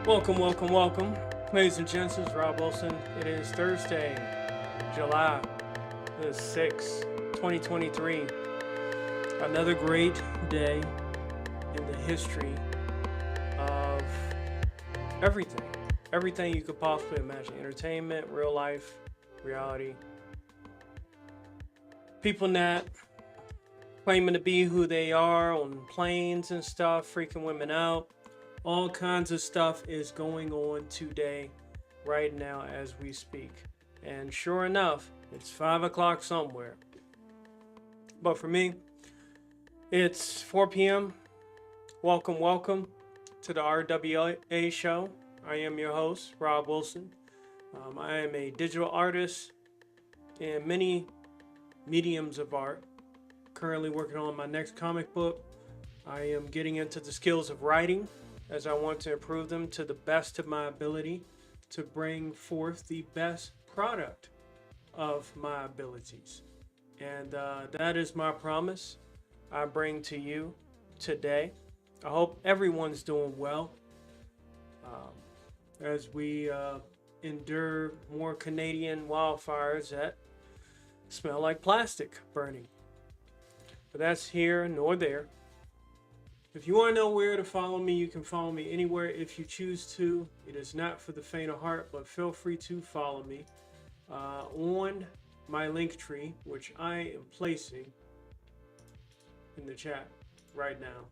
Welcome, welcome, welcome. Ladies and gents, it's Rob Wilson. It is Thursday, July the 6th, 2023. Another great day in the history of everything. Everything you could possibly imagine. Entertainment, real life, reality. People not claiming to be who they are on planes and stuff, freaking women out. All kinds of stuff is going on today, right now, as we speak. And sure enough, it's 5 o'clock somewhere. But for me, it's 4 p.m. Welcome, welcome to the RWA show. I am your host, Rob Wilson. I am a digital artist in many mediums of art. Currently working on my next comic book. I am getting into the skills of writing, as I want to improve them to the best of my ability to bring forth the best product of my abilities. And that is my promise I bring to you today. I hope everyone's doing well as we endure more Canadian wildfires that smell like plastic burning. But that's here nor there. If you want to know where to follow me, you can follow me anywhere if you choose to. It is not for the faint of heart, but feel free to follow me on my link tree, which I am placing in the chat right now.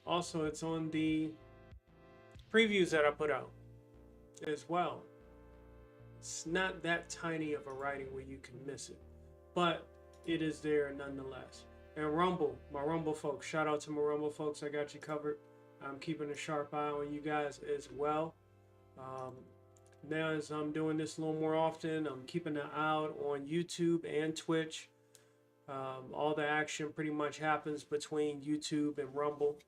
Also, it's on the previews that I put out as well. It's not that tiny of a writing where you can miss it, but it is there nonetheless. And Rumble, my Rumble folks, shout out to my Rumble folks. I got you covered. I'm keeping a sharp eye on you guys as well. Now, as I'm doing this a little more often, I'm keeping an eye out on YouTube and Twitch. All the action pretty much happens between YouTube and Rumble.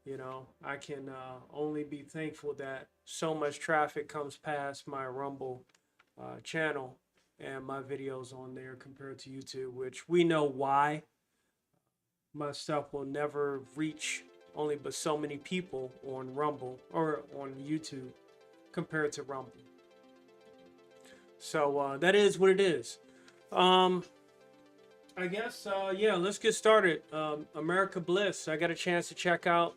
You know, I can only be thankful that so much traffic comes past my Rumble channel and my videos on there compared to YouTube, which we know why. My stuff will never reach only but so many people on Rumble or on YouTube compared to Rumble. So that is what it is. I guess, yeah, let's get started. America Bliss, I got a chance to check out.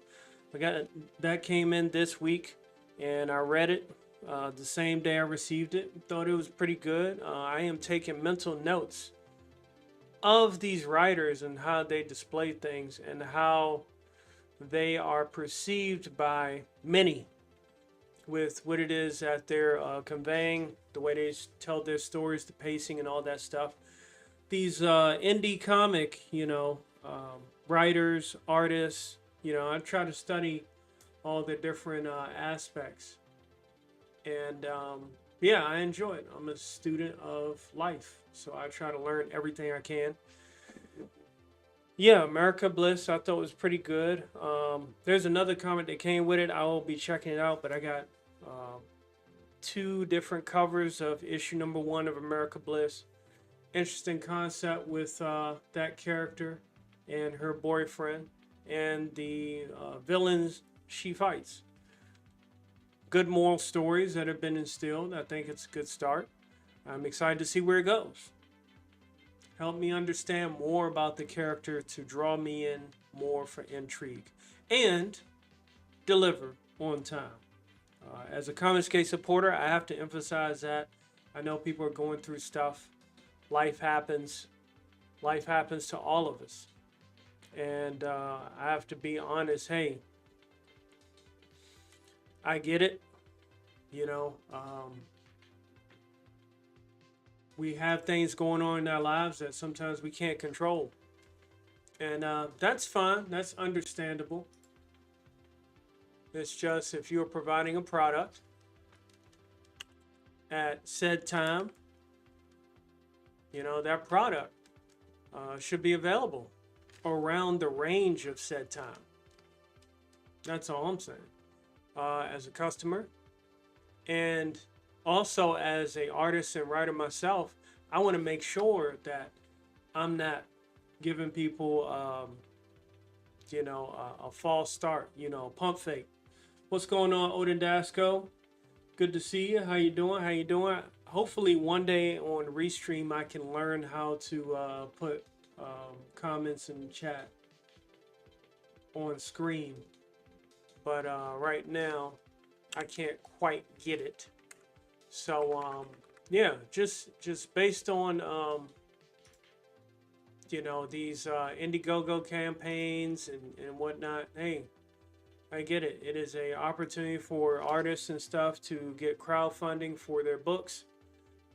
That came in this week and I read it the same day I received it. Thought it was pretty good. I am taking mental notes of these writers and how they display things and how they are perceived by many with what it is that they're conveying, the way they tell their stories, the pacing and all that stuff. These indie comic, writers, artists, I try to study all the different aspects. And yeah, I enjoy it. I'm a student of life, so I try to learn everything I can. Yeah, America Bliss, I thought was pretty good. There's another comic that came with it. I will be checking it out, but I got two different covers of issue number 1 of America Bliss. Interesting concept with that character and her boyfriend and the villains she fights. Good moral stories that have been instilled. I think it's a good start. I'm excited to see where it goes. Help me understand more about the character to draw me in more for intrigue. And deliver on time. As a Comicsgate supporter, I have to emphasize that. I know people are going through stuff. Life happens. Life happens to all of us. And I have to be honest, hey, I get it. We have things going on in our lives that sometimes we can't control. And that's fine. That's understandable. It's just if you're providing a product at said time, that product should be available around the range of said time. That's all I'm saying. As a customer and also as an artist and writer myself, I want to make sure that I'm not giving people a false start, pump fake. What's going on, Odin Dasco? Good to see you. How you doing? How you doing? Hopefully one day on Restream I can learn how to put comments in chat on screen. But right now I can't quite get it. So yeah, just based on you know, these Indiegogo campaigns and whatnot. Hey, I get it. It is a opportunity for artists and stuff to get crowdfunding for their books,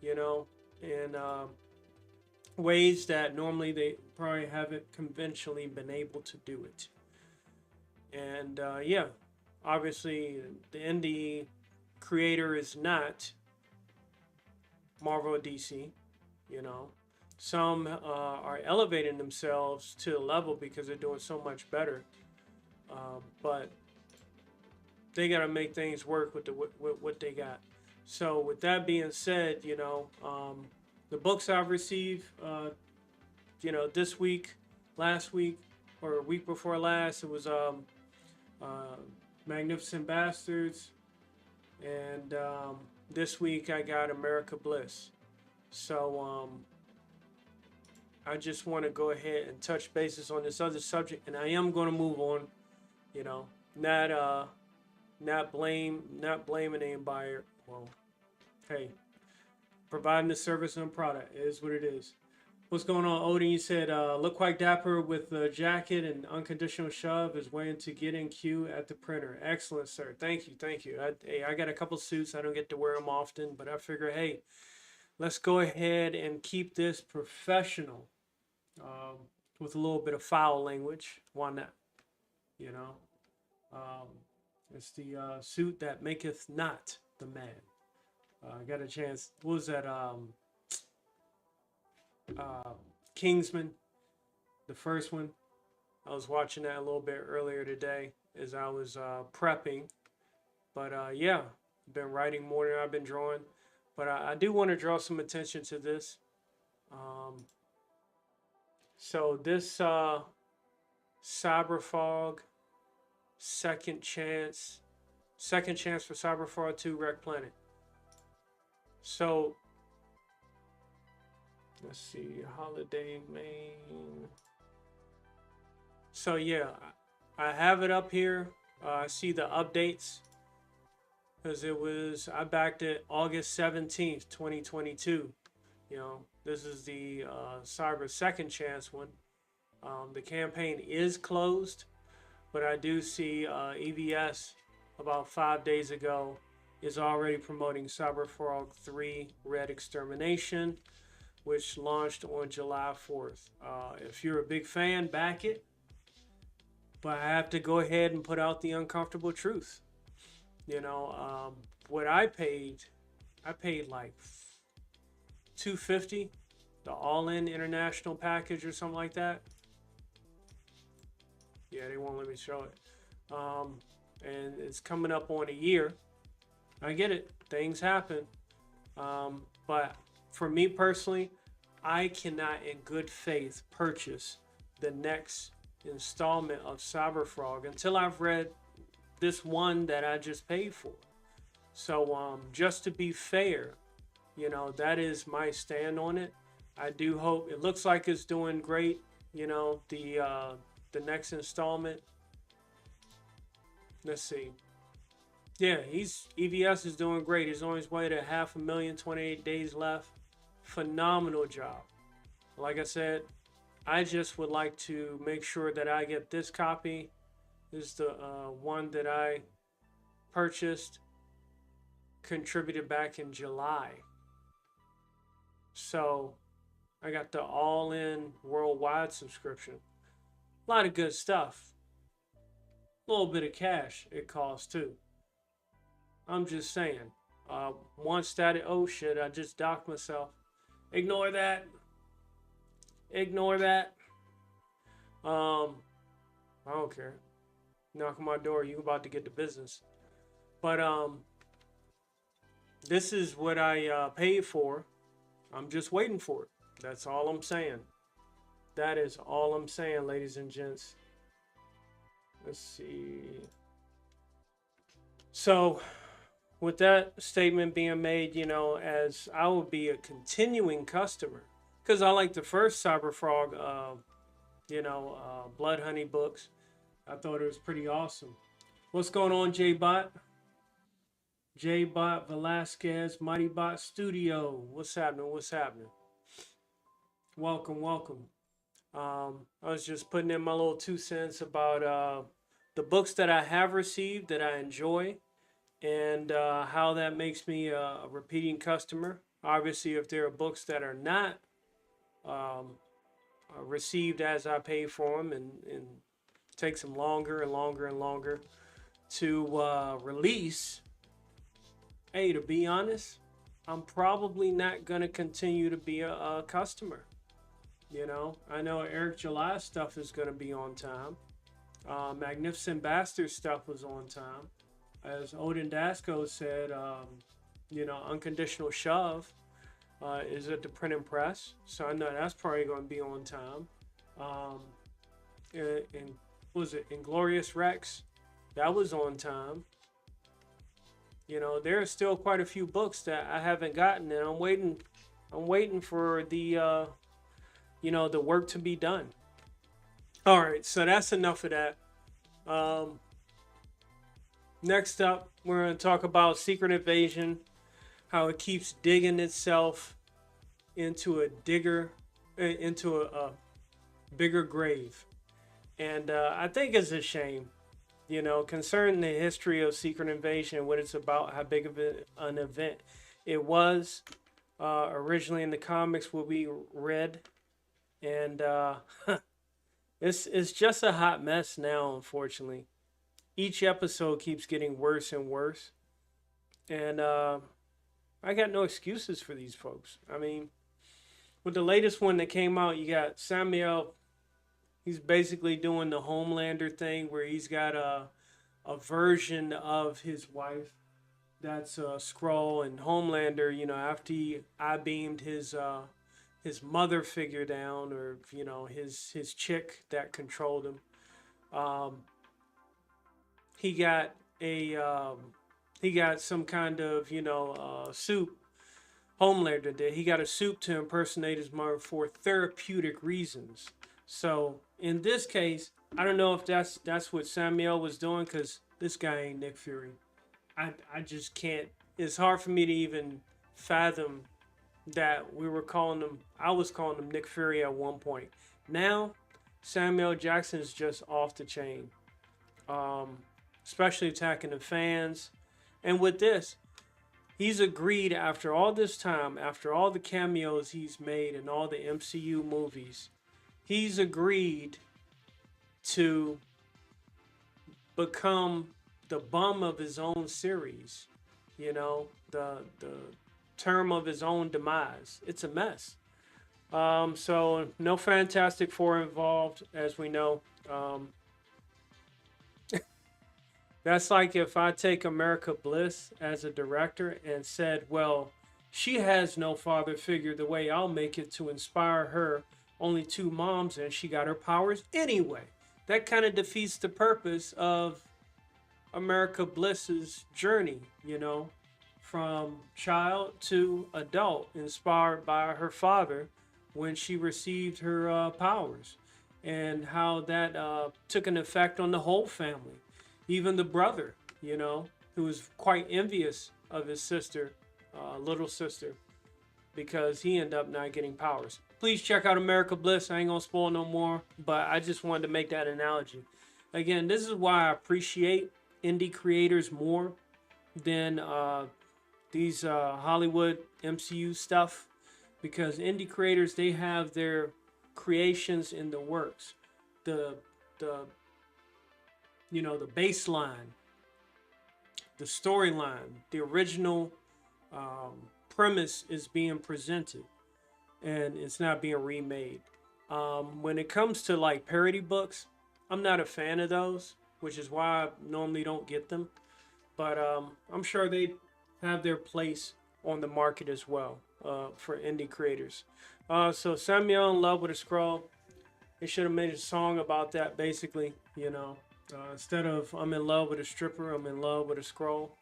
you know, in ways that normally they probably haven't conventionally been able to do it. And yeah, obviously the indie creator is not Marvel or DC, you know. Some are elevating themselves to the level because they're doing so much better. But they got to make things work with what they got. So with that being said, you know, the books I've received, you know, this week, last week, or a week before last, it was Magnificent Bastards, and this week I got America Bliss. So I just want to go ahead and touch bases on this other subject, and I am going to move on. You know, not blaming anybody. Well, hey, providing the service and product is what it is. What's going on, Odin? You said look quite dapper with the jacket and unconditional shove is waiting to get in queue at the printer. Excellent, sir. Thank you, thank you. I got a couple suits. I don't get to wear them often, but I figure, hey, let's go ahead and keep this professional with a little bit of foul language. Why not? You know, it's the suit that maketh not the man. I got a chance. What was that? Kingsman, the first one. I was watching that a little bit earlier today as I was prepping. But yeah, I've been writing more than I've been drawing. But I do want to draw some attention to this. So this Cyberfog second chance for Cyberfog 2 Wreck Planet. So let's see, holiday main. So yeah, I have it up here. I see the updates because I backed it August 17th, 2022. You know, this is the Cyber Second Chance one. The campaign is closed, but I do see EVS about 5 days ago is already promoting Cyberfrog 3 Red Extermination, which launched on July 4th. If you're a big fan, back it. But I have to go ahead and put out the uncomfortable truth. You know, what I paid like $250, the all-in international package or something like that. Yeah, they won't let me show it. And it's coming up on a year. I get it. Things happen. But for me personally, I cannot in good faith purchase the next installment of Cyberfrog until I've read this one that I just paid for. So just to be fair, you know, that is my stand on it. I do hope it looks like it's doing great. You know, the next installment. Let's see. Yeah, EVS is doing great. He's on his way to 500,000, 28 days left. Phenomenal job. Like I said, I just would like to make sure that I get this copy. This is the one that I purchased, contributed back in July. So I got the all-in worldwide subscription. A lot of good stuff. A little bit of cash it costs too. I'm just saying. Once that, oh shit, I just docked myself. Ignore that. Ignore that. I don't care. Knock on my door, you about to get to business. But this is what I paid for. I'm just waiting for it. That's all I'm saying. That is all I'm saying, ladies and gents. Let's see. So, with that statement being made, as I will be a continuing customer, because I like the first Cyber Frog, Blood Honey books. I thought it was pretty awesome. What's going on, J Bot? J Bot Velasquez, Mighty Bot Studio. What's happening? What's happening? Welcome, welcome. I was just putting in my little 2 cents about the books that I have received that I enjoy, and how that makes me a repeating customer. Obviously, if there are books that are not um, received as I pay for them, and takes them longer and longer and longer to release, hey, to be honest, I'm probably not going to continue to be a customer. I know Eric July stuff is going to be on time. Magnificent Bastard stuff was on time. As Odin Dasco said, Unconditional Shove is at the print and press. So I know that's probably going to be on time. Um, and was it Inglorious Rex? That was on time. There are still quite a few books that I haven't gotten, and I'm waiting. I'm waiting for the work to be done. All right, so that's enough of that. Um, Next up, we're going to talk about Secret Invasion, how it keeps digging itself into a bigger grave, and I think it's a shame. Concerning the history of Secret Invasion, what it's about, how big of an event it was originally in the comics, what we read, and it's just a hot mess now, unfortunately. Each episode keeps getting worse and worse, and I got no excuses for these folks. I mean, with the latest one that came out, you got Samuel. He's basically doing the Homelander thing where he's got a version of his wife that's a Skrull, and Homelander, after he I beamed his mother figure down, or his chick that controlled him. Um, he got he got some kind of soup. Homelander did. He got a soup to impersonate his mother for therapeutic reasons. So in this case, I don't know if that's what Samuel was doing, because this guy ain't Nick Fury. I just can't. It's hard for me to even fathom that we were calling him. I was calling him Nick Fury at one point. Now Samuel Jackson is just off the chain. Um, Especially attacking the fans. And with this, he's agreed, after all this time, after all the cameos he's made in all the MCU movies, he's agreed to become the bum of his own series. The term of his own demise. It's a mess. So no Fantastic Four involved, as we know. That's like if I take America Bliss as a director and said, well, she has no father figure the way I'll make it to inspire her. Only two moms, and she got her powers anyway. That kind of defeats the purpose of America Bliss's journey, from child to adult, inspired by her father when she received her powers, and how that took an effect on the whole family. Even the brother, who was quite envious of his sister, little sister, because he ended up not getting powers. Please check out America Bliss. I ain't gonna spoil no more, but I just wanted to make that analogy. Again, this is why I appreciate indie creators more than these Hollywood MCU stuff, because indie creators, they have their creations in the works. The the baseline, the storyline, the original premise is being presented, and it's not being remade. When it comes to like parody books, I'm not a fan of those, which is why I normally don't get them. But I'm sure they have their place on the market as well for indie creators. So Samuel in love with a Skrull. They should have made a song about that, basically. Instead of I'm in love with a stripper, I'm in love with a scroll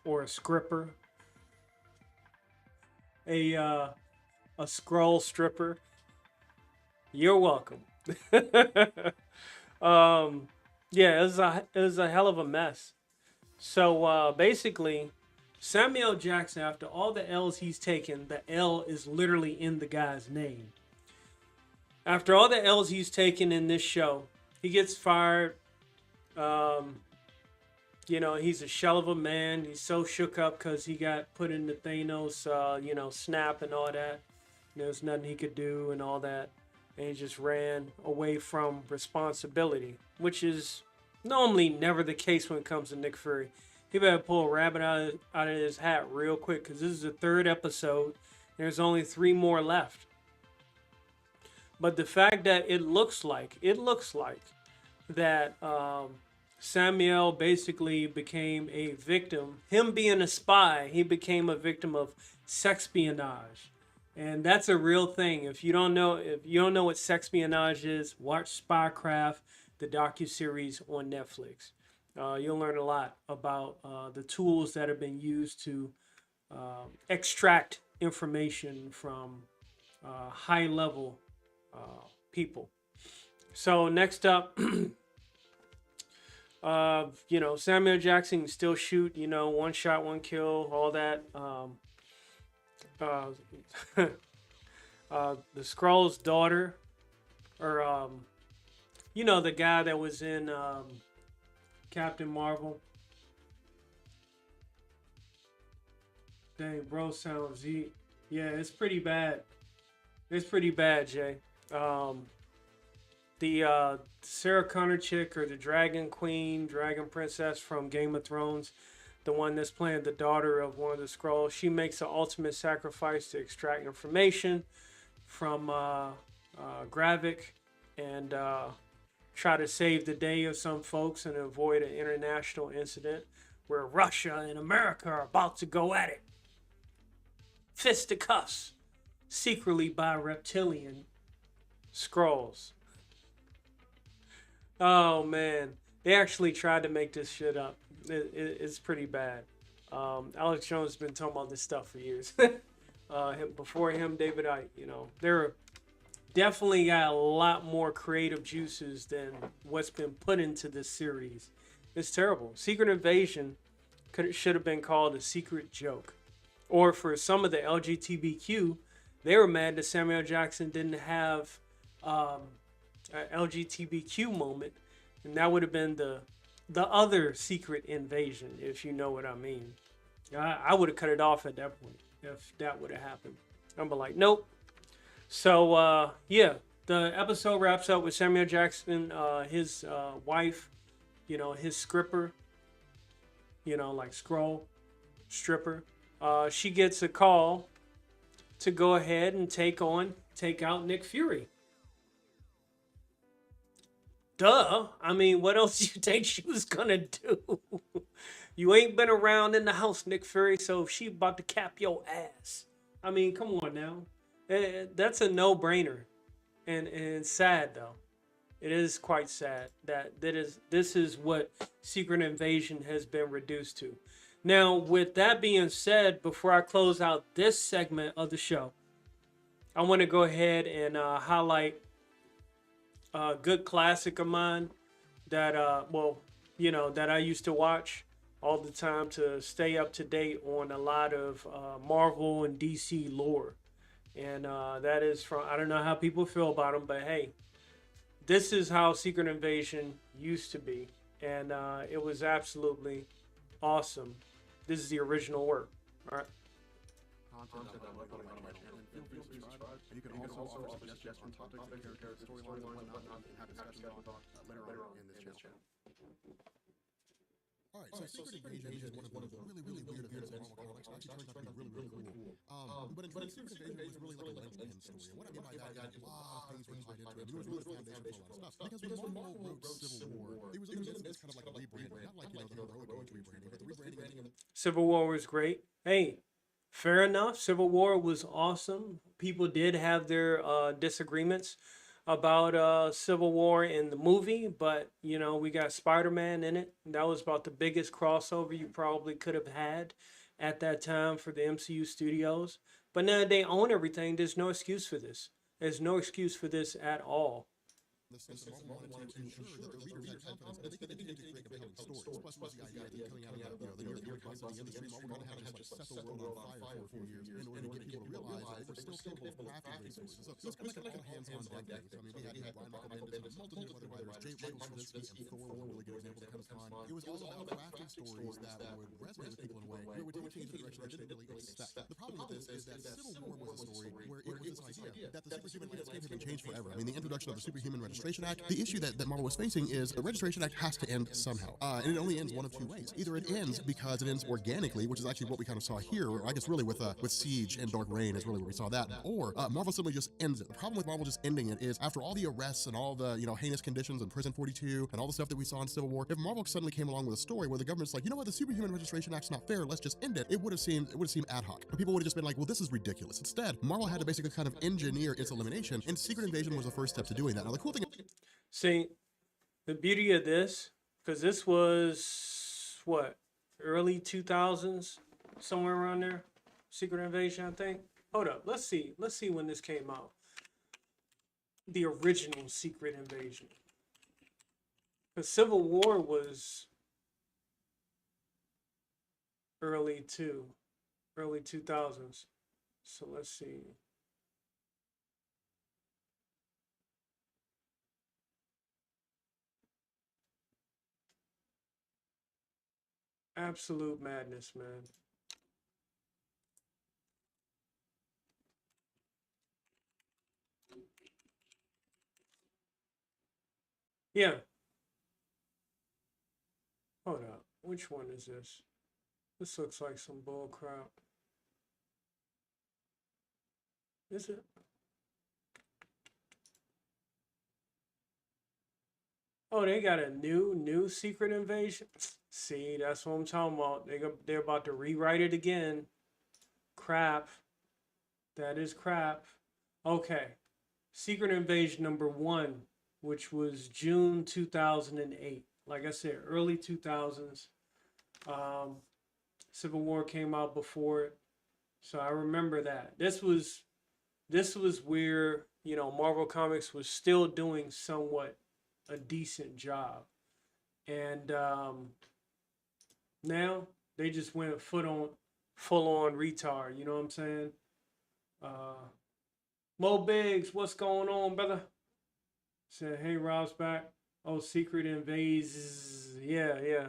or a scripper, a uh, a scroll stripper. You're welcome. um, yeah, it was a hell of a mess. So basically, Samuel Jackson, after all the L's he's taken, the L is literally in the guy's name. After all the L's he's taken in this show, he gets fired. Um, he's a shell of a man. He's so shook up because he got put into Thanos, snap and all that. There's nothing he could do and all that. And he just ran away from responsibility, which is normally never the case when it comes to Nick Fury. He better pull a rabbit out of his hat real quick because this is the third episode. There's only 3 more left. But the fact that it looks like that Samuel basically became a victim. Him being a spy, he became a victim of sexpionage. And that's a real thing. If you don't know what sexpionage is, watch Spycraft, the docuseries on Netflix. You'll learn a lot about the tools that have been used to extract information from high-level people. So next up, Samuel Jackson can still shoot. One shot, one kill, all that. The Skrull's daughter, or the guy that was in Captain Marvel. Dang, bro, sounds yeah, it's pretty bad. It's pretty bad, Jay. The Sarah Connor chick, or the Dragon Queen, Dragon Princess from Game of Thrones, the one that's playing the daughter of one of the Skrulls, she makes an ultimate sacrifice to extract information from Gravik and try to save the day of some folks and avoid an international incident where Russia and America are about to go at it. Fisticuffs, secretly by reptilian Skrulls. Oh man, they actually tried to make this shit up. It's pretty bad. Alex Jones has been talking about this stuff for years. Before him, David Icke. They're definitely got a lot more creative juices than what's been put into this series. It's terrible. Secret Invasion should have been called a secret joke. Or for some of the LGBTQ, they were mad that Samuel Jackson didn't have an LGBTQ moment, and that would have been the other Secret Invasion, if you know what I mean. I would have cut it off at that point if that would have happened. I'm like, nope. So the episode wraps up with Samuel Jackson, his wife, his scripper, like scroll stripper. She gets a call to go ahead and take out Nick Fury. Duh. I mean, what else do you think she was gonna do? You ain't been around in the house, Nick Fury, so she about to cap your ass. I mean, come on now. That's a no-brainer. And it's sad, though. It is quite sad that this is what Secret Invasion has been reduced to. Now, with that being said, before I close out this segment of the show, I want to go ahead and highlight a good classic of mine that that I used to watch all the time to stay up to date on a lot of Marvel and DC lore. And that is from, I don't know how people feel about them, but hey, this is how Secret Invasion used to be. And it was absolutely awesome. This is the original work. All right. Content that might on my channel. Feel free to subscribe. And you can also offer suggestions on topics, characters, storylines, and whatnot, and have discussions about later on in this channel. Alright, so Secret Invasion is one of the really weird events in Marvel Comics. Actually turned out to be really cool. But in Secret Invasion was really like a linchpin story. And what I mean by that is a lot of things were tied into it. It was really the foundation for a lot of stuff. Because when Marvel wrote Civil War, it was in the midst kind of like a rebranding. Not like, the heroic rebranding, but the rebranding. Civil War was great. Hey, fair enough. Civil War was awesome. People did have their disagreements. about Civil War in the movie, but you know, we got Spider-Man in it. That was about the biggest crossover you probably could have had at that time for the MCU studios. But now they own everything. There's no excuse for this. There's no excuse for this at all. The sense that Marvel wanted to ensure that the readers had confidence that they could create compelling stories. Plus was the idea that coming out of the New York Times of the industry, Marvel had to just set the world on fire for a few years in order to get people to realize that they were still capable of crafting great stories. So it was kind of like an all hands on deck thing. So I mean, we had Brian Michael Bendis, a multitude of other writers, J. Michael Straczynski and Thor were really good examples that come to mind. It was all about crafting stories that would resonate with people in a way where we're taking it in a direction they didn't really expect. The problem with this is that Civil War was a story where it was this idea that the superhuman landscape had been changed forever. I mean, the introduction of the Superhuman Registration Act, the issue that Marvel was facing is the Registration Act has to end somehow. And it only ends one of two ways. Either it ends because it ends organically, which is actually what we kind of saw here, or I guess really with Siege and Dark Reign is really where we saw that, or Marvel simply just ends it. The problem with Marvel just ending it is after all the arrests and all the, heinous conditions in Prison 42 and all the stuff that we saw in Civil War, if Marvel suddenly came along with a story where the government's like, you know what, the Superhuman Registration Act's not fair, let's just end it, it would have seemed ad hoc. And people would have just been like, well, this is ridiculous. Instead, Marvel had to basically kind of engineer its elimination, and Secret Invasion was the first step to doing that. Now, the cool thing. See, the beauty of this, because this was what, early 2000s, somewhere around there, Secret Invasion, I think. Hold up, let's see when this came out. The original Secret Invasion. Because Civil War was early 2000s. So let's see. Absolute madness, man. Yeah. Hold up. Which one is this? This looks like some bull crap. Is it? Oh, they got a new Secret Invasion. See, that's what I'm talking about. They're about to rewrite it again. Crap. That is crap. Okay. Secret Invasion #1, which was June 2008. Like I said, early 2000s. Civil War came out before it. So I remember that. This was where, Marvel Comics was still doing somewhat a decent job. And now they just went full on retard, you know what I'm saying? Mo Biggs, what's going on, brother? Said, hey, Rob's back. Oh, Secret Invades. Yeah.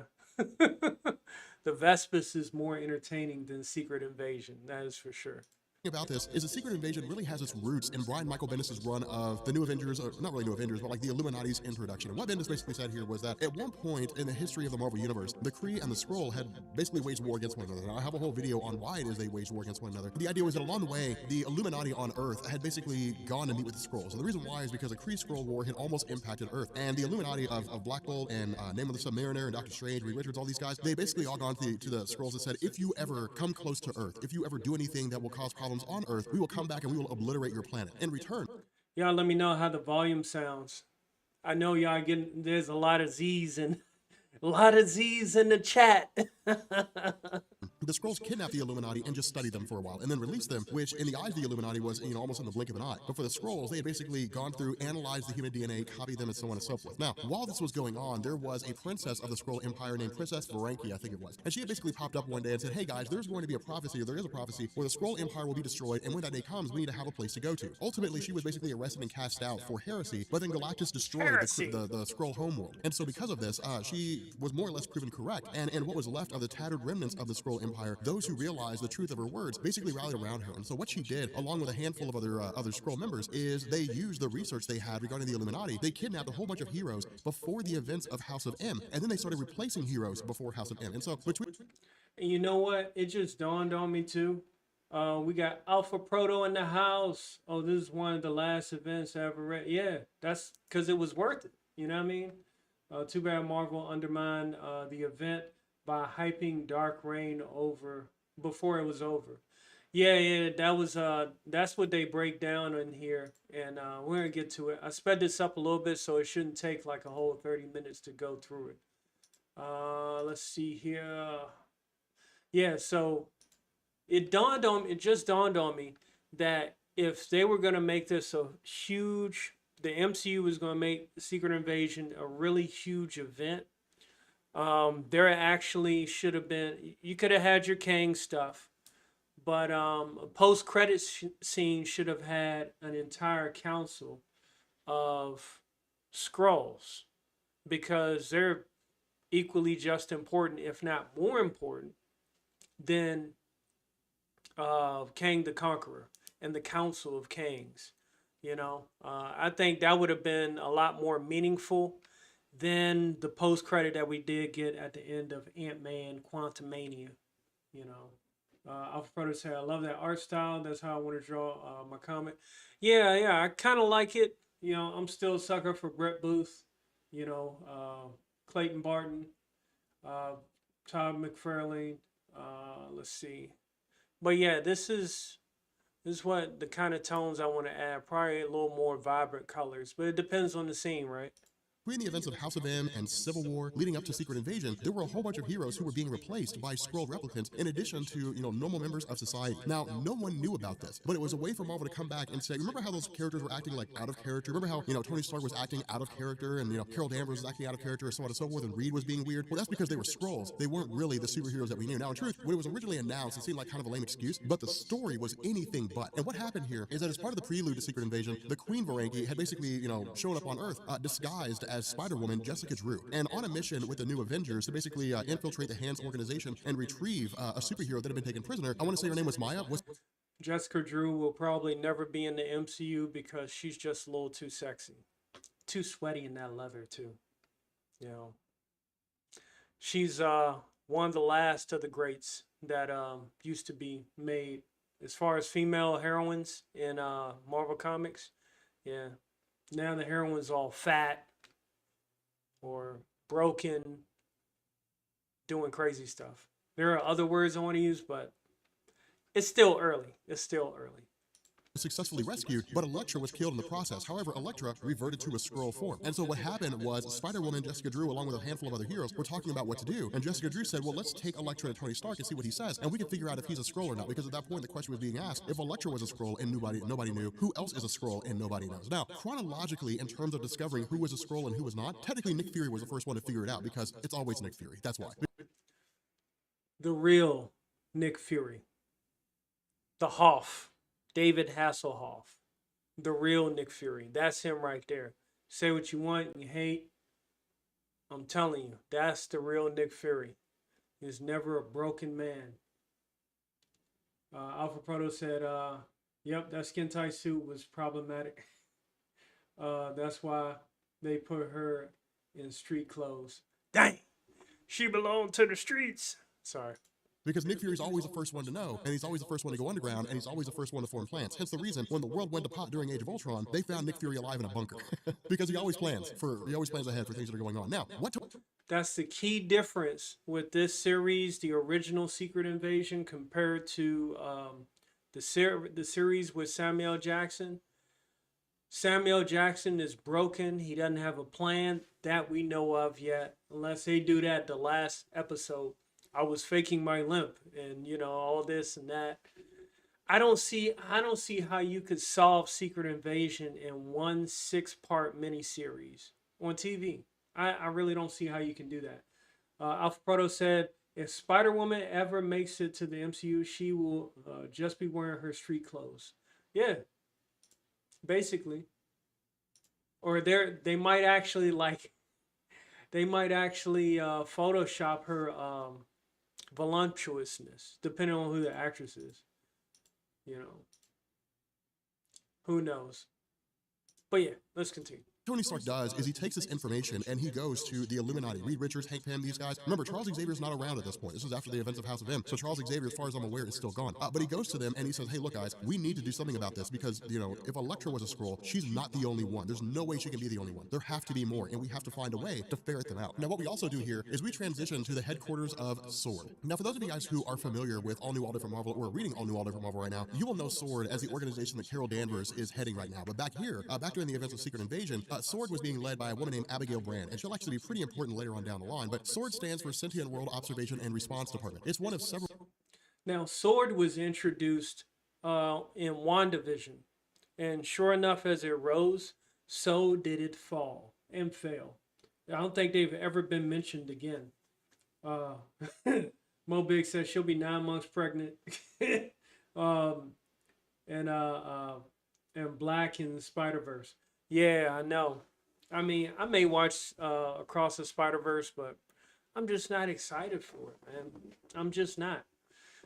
The Vespis is more entertaining than Secret Invasion. That is for sure. About this is the Secret Invasion really has its roots in Brian Michael Bendis' run of the New Avengers, or not really New Avengers, but like the Illuminati's introduction. And what Bendis basically said here was that at one point in the history of the Marvel Universe, the Kree and the Skrull had basically waged war against one another. Now, I have a whole video on why it is they waged war against one another. The idea was that along the way, the Illuminati on Earth had basically gone to meet with the Skrulls. And the reason why is because the Kree-Skrull war had almost impacted Earth. And the Illuminati of Black Bolt and Name of the Submariner and Doctor Strange, Reed Richards, all these guys, they basically all gone to the Skrulls and said, if you ever come close to Earth, if you ever do anything that will cause problems on Earth, we will come back and we will obliterate your planet. In return, y'all let me know how the volume sounds. I know y'all getting, there's a lot of Z's and a lot of Z's in the chat. the Skrulls kidnapped the Illuminati and just studied them for a while and then released them, which in the eyes of the Illuminati was, almost in the blink of an eye. But for the Skrulls, they had basically gone through, analyzed the human DNA, copied them, and so on and so forth. Now, while this was going on, there was a princess of the Skrull Empire named Princess Varanki, I think it was. And she had basically popped up one day and said, hey guys, there's going to be a prophecy, or there is a prophecy, where the Skrull Empire will be destroyed, and when that day comes, we need to have a place to go to. Ultimately, she was basically arrested and cast out for heresy, but then Galactus destroyed the Skrull homeworld. And so because of this, she was more or less proven correct. And what was left of the tattered remnants of the Skrull Empire, those who realized the truth of her words basically rallied around her. And so what she did, along with a handful of other Skrull members, is they used the research they had regarding the Illuminati. They kidnapped a whole bunch of heroes before the events of House of M, and then they started replacing heroes before House of M. And so between... And you know what? It just dawned on me too. We got Alpha Proto in the house. Oh, this is one of the last events I ever read. Yeah, that's because it was worth it. You know what I mean? Too bad Marvel undermined the event by hyping Dark Reign over before it was over. Yeah, yeah, that was that's what they break down in here, and we're gonna get to it. I sped this up a little bit so it shouldn't take like a whole 30 minutes to go through it. Let's see here. Yeah, so it just dawned on me that if they were gonna make this a huge, the MCU was gonna make Secret Invasion a really huge event. There actually should have been. You could have had your Kang stuff, but a post credits scene should have had an entire council of scrolls because they're equally just important, if not more important, than Kang the Conqueror and the Council of Kangs. I think that would have been a lot more meaningful than the post credit that we did get at the end of Ant Man Quantumania. You know, Alfredo said, "I love that art style. That's how I want to draw my comic." Yeah, yeah, I kind of like it. I'm still a sucker for Brett Booth. Clayton Barton, uh, Todd McFarlane. Let's see, but yeah, this is what the kind of tones I want to add. Probably a little more vibrant colors, but it depends on the scene, right? Between the events of House of M and Civil War leading up to Secret Invasion, there were a whole bunch of heroes who were being replaced by Skrull replicants in addition to, normal members of society. Now, no one knew about this, but it was a way for Marvel to come back and say, remember how those characters were acting like out of character? Remember how, Tony Stark was acting out of character and, Carol Danvers was acting out of character and so on and so forth, and Reed was being weird? Well, that's because they were Skrulls. They weren't really the superheroes that we knew. Now, in truth, when it was originally announced, it seemed like kind of a lame excuse, but the story was anything but. And what happened here is that as part of the prelude to Secret Invasion, the Queen Varangi had basically, shown up on Earth disguised as Spider-Woman Jessica Drew, and on a mission with the new Avengers to basically infiltrate the Hands organization and retrieve a superhero that had been taken prisoner. I want to say her name was Maya. Jessica Drew will probably never be in the MCU because she's just a little too sexy, too sweaty in that leather too. You know, she's one of the last of the greats that used to be made as far as female heroines in Marvel Comics. Yeah, now the heroine's all fat or broken, doing crazy stuff. There are other words I want to use, but it's still early. It's still early. Successfully rescued, but Elektra was killed in the process. However, Elektra reverted to a Skrull form. And so what happened was Spider-Woman, Jessica Drew, along with a handful of other heroes, were talking about what to do. And Jessica Drew said, well, let's take Elektra to Tony Stark and see what he says, and we can figure out if he's a Skrull or not. Because at that point, the question was being asked, if Elektra was a Skrull and nobody knew, who else is a Skrull and nobody knows? Now, chronologically, in terms of discovering who was a Skrull and who was not, technically Nick Fury was the first one to figure it out because it's always Nick Fury. That's why. The real Nick Fury. The Hoff. David Hasselhoff. The real Nick Fury. That's him right there. Say what you want, you hate. I'm telling you, that's the real Nick Fury. He's never a broken man. Alpha Proto said, yep, that skin tight suit was problematic. That's why they put her in street clothes. Dang, she belonged to the streets. Sorry. Because Nick Fury's always the first one to know, and he's always the first one to go underground, and he's always the first one to form plans. Hence the reason when the world went to pot during Age of Ultron, they found Nick Fury alive in a bunker. Because he always plans ahead for things that are going on. Now, that's the key difference with this series, the original Secret Invasion, compared to the series with Samuel Jackson. Samuel Jackson is broken. He doesn't have a plan that we know of yet, unless they do that the last episode. I was faking my limp and all this and that. I don't see how you could solve Secret Invasion in one 6-part miniseries on TV. I really don't see how you can do that. Alpha Proto said if Spider-Woman ever makes it to the MCU, she will just be wearing her street clothes. Yeah, basically. Or they might actually Photoshop her voluptuousness, depending on who the actress is. Who knows? But yeah, let's continue. Tony Stark does is he takes this information and he goes to the Illuminati, Reed Richards, Hank Pym, these guys. Remember, Charles Xavier's not around at this point. This was after the events of House of M. So Charles Xavier, as far as I'm aware, is still gone. But he goes to them and he says, hey, look, guys, we need to do something about this because, you know, if Elektra was a Skrull, she's not the only one. There's no way she can be the only one. There have to be more, and we have to find a way to ferret them out. Now, what we also do here is we transition to the headquarters of SWORD. Now, for those of you guys who are familiar with All New, All Different Marvel, or reading All New, All Different Marvel right now, you will know SWORD as the organization that Carol Danvers is heading right now. But back here, back during the events of Secret Invasion, SWORD was being led by a woman named Abigail Brand, and she'll actually be pretty important later on down the line. But SWORD stands for Sentient World Observation and Response Department. It's one of several. Now, SWORD was introduced in WandaVision, and sure enough, as it rose, so did it fall and fail. I don't think they've ever been mentioned again. Mo Big says she'll be 9 months pregnant, and Black in Spider-Verse. Yeah, I know. I mean, I may watch Across the Spider-Verse, but I'm just not excited for it, man. I'm just not.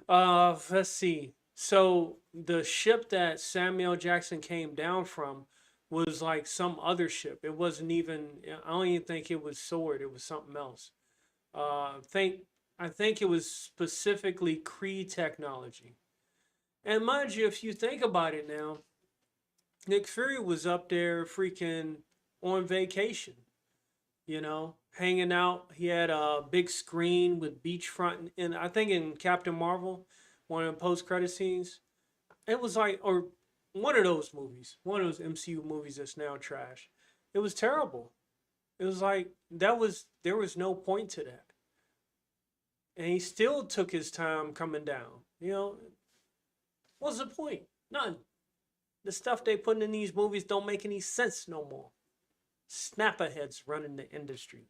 Let's see. So the ship that Samuel Jackson came down from was like some other ship. It wasn't even. I don't even think it was SWORD. It was something else. I think it was specifically Kree technology. And mind you, if you think about it now, Nick Fury was up there freaking on vacation, you know, hanging out. He had a big screen with beachfront, and I think in Captain Marvel, one of the post-credit scenes, it was like, or one of those movies, one of those MCU movies that's now trash. It was terrible. It was like there was no point to that, and he still took his time coming down. You know, what's the point? None. The stuff they putting in these movies don't make any sense no more. Snapperheads running the industry.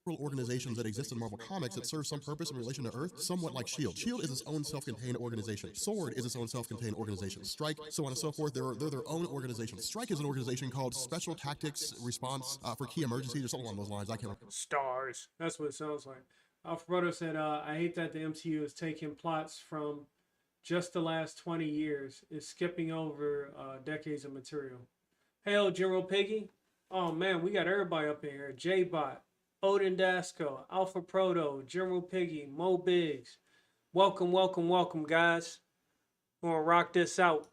Organizations that exist in Marvel Comics that serve some purpose in relation to Earth, somewhat like S.H.I.E.L.D. S.H.I.E.L.D. is its own self-contained organization. SWORD is its own self-contained organization. Strike, so on and so forth, they're their own organization. Strike is an organization called Special Tactics Response for Key Emergencies or something along those lines. I can't remember. Stars. That's what it sounds like. Alfredo said, I hate that the MCU is taking plots from just the last 20 years, is skipping over decades of material. Hail, General Piggy. Oh, man, we got everybody up in here. J-Bot, Odin Dasco, Alpha Proto, General Piggy, Mo Biggs. Welcome, welcome, welcome, guys. We're going to rock this out.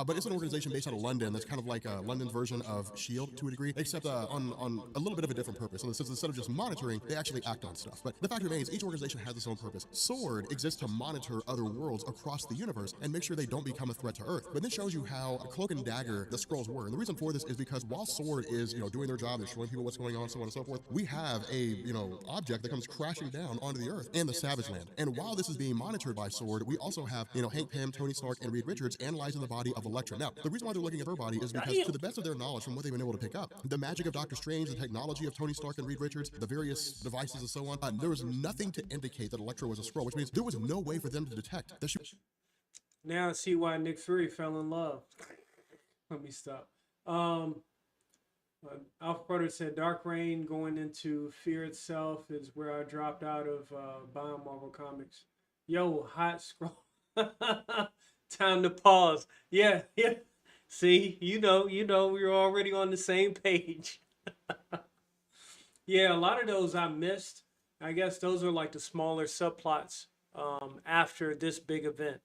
But it's an organization based out of London that's kind of like London's version of S.H.I.E.L.D. to a degree, except on a little bit of a different purpose. So instead of just monitoring, they actually act on stuff. But the fact remains, each organization has its own purpose. SWORD exists to monitor other worlds across the universe and make sure they don't become a threat to Earth. But this shows you how a cloak and dagger the Skrulls were. And the reason for this is because while SWORD is, doing their job and showing people what's going on, so on and so forth, we have a, object that comes crashing down onto the Earth and the Savage Land. And while this is being monitored by SWORD, we also have, Hank Pym, Tony Stark, and Reed Richards analyzing the body of Elektra. Now, the reason why they're looking at her body is because, to the best of their knowledge, from what they've been able to pick up, the magic of Doctor Strange, the technology of Tony Stark and Reed Richards, the various devices and so on, there was nothing to indicate that Elektra was a Skrull, which means there was no way for them to detect that she. Now I see why Nick Fury fell in love. Let me stop. Alpha Brother said Dark Reign going into Fear itself is where I dropped out of buying Marvel Comics. Yo, hot Skrull. Time to pause. Yeah. See, we're already on the same page. Yeah, a lot of those I missed. I guess those are like the smaller subplots after this big event.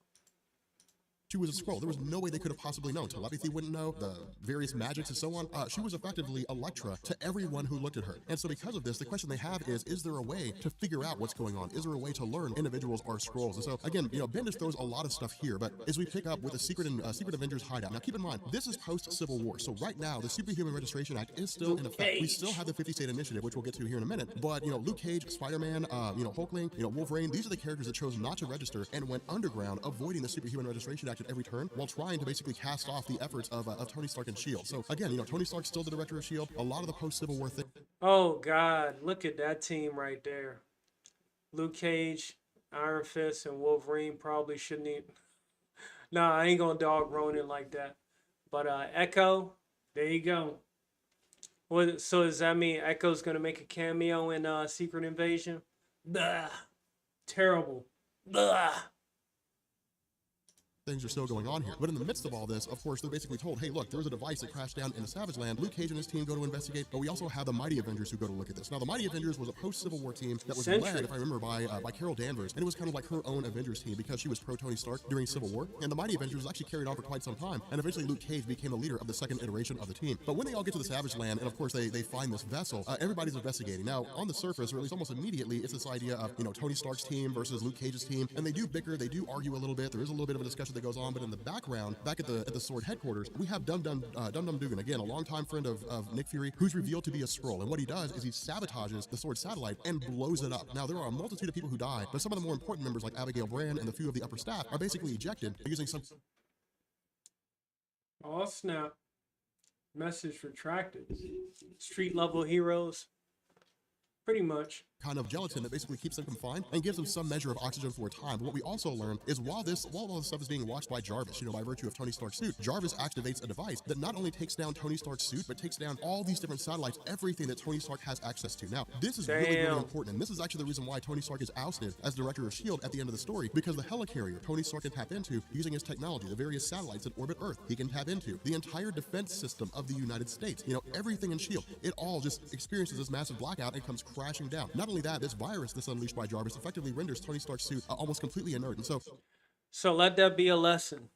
She was a Skrull. There was no way they could have possibly known. Telepathy wouldn't know, the various magics and so on. She was effectively Elektra to everyone who looked at her. And so because of this, the question they have is there a way to figure out what's going on? Is there a way to learn individuals are Skrulls? And so, again, Bendis throws a lot of stuff here, but as we pick up with a Secret Avengers hideout. Now, keep in mind, this is post-Civil War. So right now, the Superhuman Registration Act is still in effect. We still have the 50-state initiative, which we'll get to here in a minute. But, Luke Cage, Spider-Man, Hulkling, Wolverine, these are the characters that chose not to register and went underground, avoiding the Superhuman Registration Act at every turn, while trying to basically cast off the efforts of Tony Stark and S.H.I.E.L.D. So again, Tony Stark's still the director of S.H.I.E.L.D. A lot of the post-Civil War thing. Oh God, look at that team right there. Luke Cage, Iron Fist, and Wolverine probably shouldn't even. Nah, I ain't gonna dog Ronin like that. But Echo, there you go. So does that mean Echo's gonna make a cameo in Secret Invasion? Blah. Terrible. Blah. things are still going on here. But in the midst of all this, of course, they're basically told, hey, look, there was a device that crashed down in the Savage Land. Luke Cage and his team go to investigate, but we also have the Mighty Avengers who go to look at this. Now, the Mighty Avengers was a post-Civil War team that was led, if I remember, by Carol Danvers, and it was kind of like her own Avengers team because she was pro-Tony Stark during Civil War. And the Mighty Avengers was actually carried on for quite some time, and eventually Luke Cage became the leader of the second iteration of the team. But when they all get to the Savage Land, and of course they find this vessel, everybody's investigating. Now, on the surface, or at least almost immediately, it's this idea of, Tony Stark's team versus Luke Cage's team, and they do bicker, they do argue a little bit. There is a little bit of a discussion that goes on, but in the background, back at the Sword headquarters, we have Dum Dum Dugan, again, a longtime friend of Nick Fury, who's revealed to be a Skrull. And what he does is he sabotages the Sword satellite and blows it up. Now, there are a multitude of people who die, but some of the more important members, like Abigail Brand and a few of the upper staff, are basically ejected using some... Oh, snap. Message retracted. Street level heroes. Pretty much. Kind of gelatin that basically keeps them confined and gives them some measure of oxygen for a time. But what we also learn is while all this stuff is being watched by Jarvis, by virtue of Tony Stark's suit, Jarvis activates a device that not only takes down Tony Stark's suit, but takes down all these different satellites, everything that Tony Stark has access to. Now, this is really important, and this is actually the reason why Tony Stark is ousted as director of S.H.I.E.L.D. at the end of the story, because the helicarrier Tony Stark can tap into using his technology, the various satellites that orbit Earth, he can tap into the entire defense system of the United States. Everything in S.H.I.E.L.D., it all just experiences this massive blackout and comes crashing down. Not only that, this virus that's unleashed by Jarvis effectively renders Tony Stark's suit almost completely inert. And so let that be a lesson.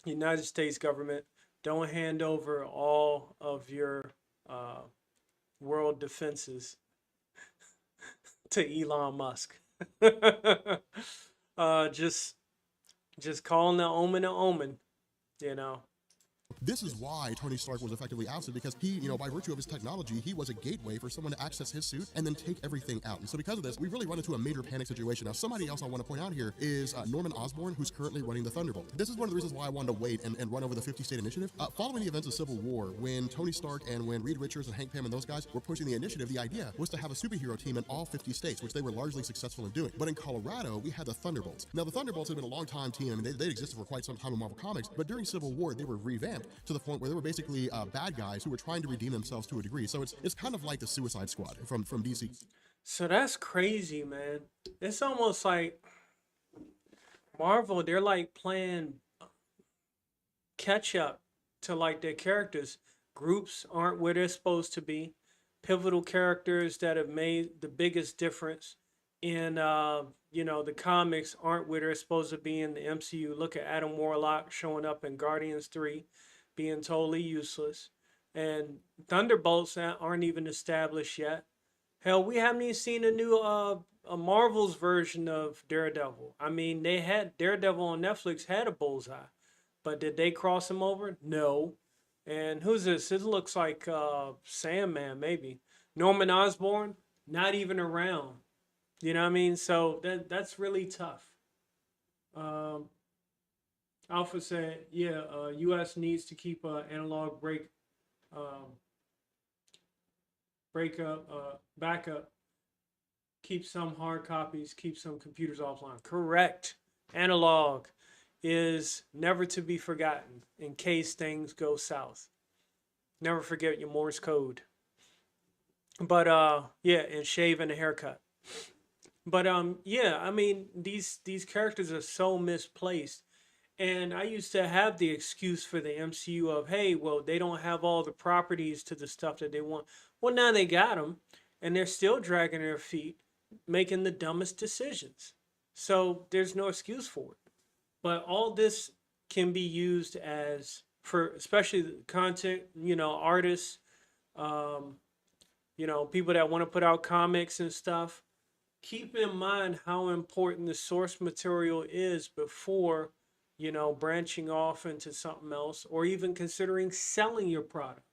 United States government, don't hand over all of your world defenses to Elon Musk. Just calling the omen an omen, This is why Tony Stark was effectively ousted, because he, by virtue of his technology, he was a gateway for someone to access his suit and then take everything out. And so because of this, we really run into a major panic situation. Now, somebody else I want to point out here is Norman Osborn, who's currently running the Thunderbolt. This is one of the reasons why I wanted to wait and run over the 50-state initiative. Following the events of Civil War, when Tony Stark and when Reed Richards and Hank Pym and those guys were pushing the initiative, the idea was to have a superhero team in all 50 states, which they were largely successful in doing. But in Colorado, we had the Thunderbolts. Now, the Thunderbolts had been a long time team. I mean, they existed for quite some time in Marvel Comics, but during Civil War, they were revamped to the point where they were basically bad guys who were trying to redeem themselves to a degree. So it's kind of like the Suicide Squad from DC. So that's crazy, man. It's almost like Marvel, they're like playing catch up to like their characters. Groups aren't where they're supposed to be. Pivotal characters that have made the biggest difference in the comics aren't where they're supposed to be in the MCU. Look at Adam Warlock showing up in Guardians 3, being totally useless. And Thunderbolts aren't even established yet. Hell, we haven't even seen a new a Marvel's version of Daredevil. I mean, they had Daredevil on Netflix had a bullseye, but did they cross him over? No. And who's this? It looks like Sandman, maybe. Norman Osborn, not even around. You know what I mean? So that's really tough. Alpha said, yeah, U.S. needs to keep analog backup, keep some hard copies, keep some computers offline. Correct. Analog is never to be forgotten in case things go south. Never forget your Morse code. But yeah, and shave and a haircut. But yeah, I mean, these characters are so misplaced. And I used to have the excuse for the MCU of, hey, well, they don't have all the properties to the stuff that they want. Well, now they got them, and they're still dragging their feet, making the dumbest decisions. So there's no excuse for it. But all this can be used as, for especially the content, artists, people that want to put out comics and stuff. Keep in mind how important the source material is before branching off into something else, or even considering selling your product,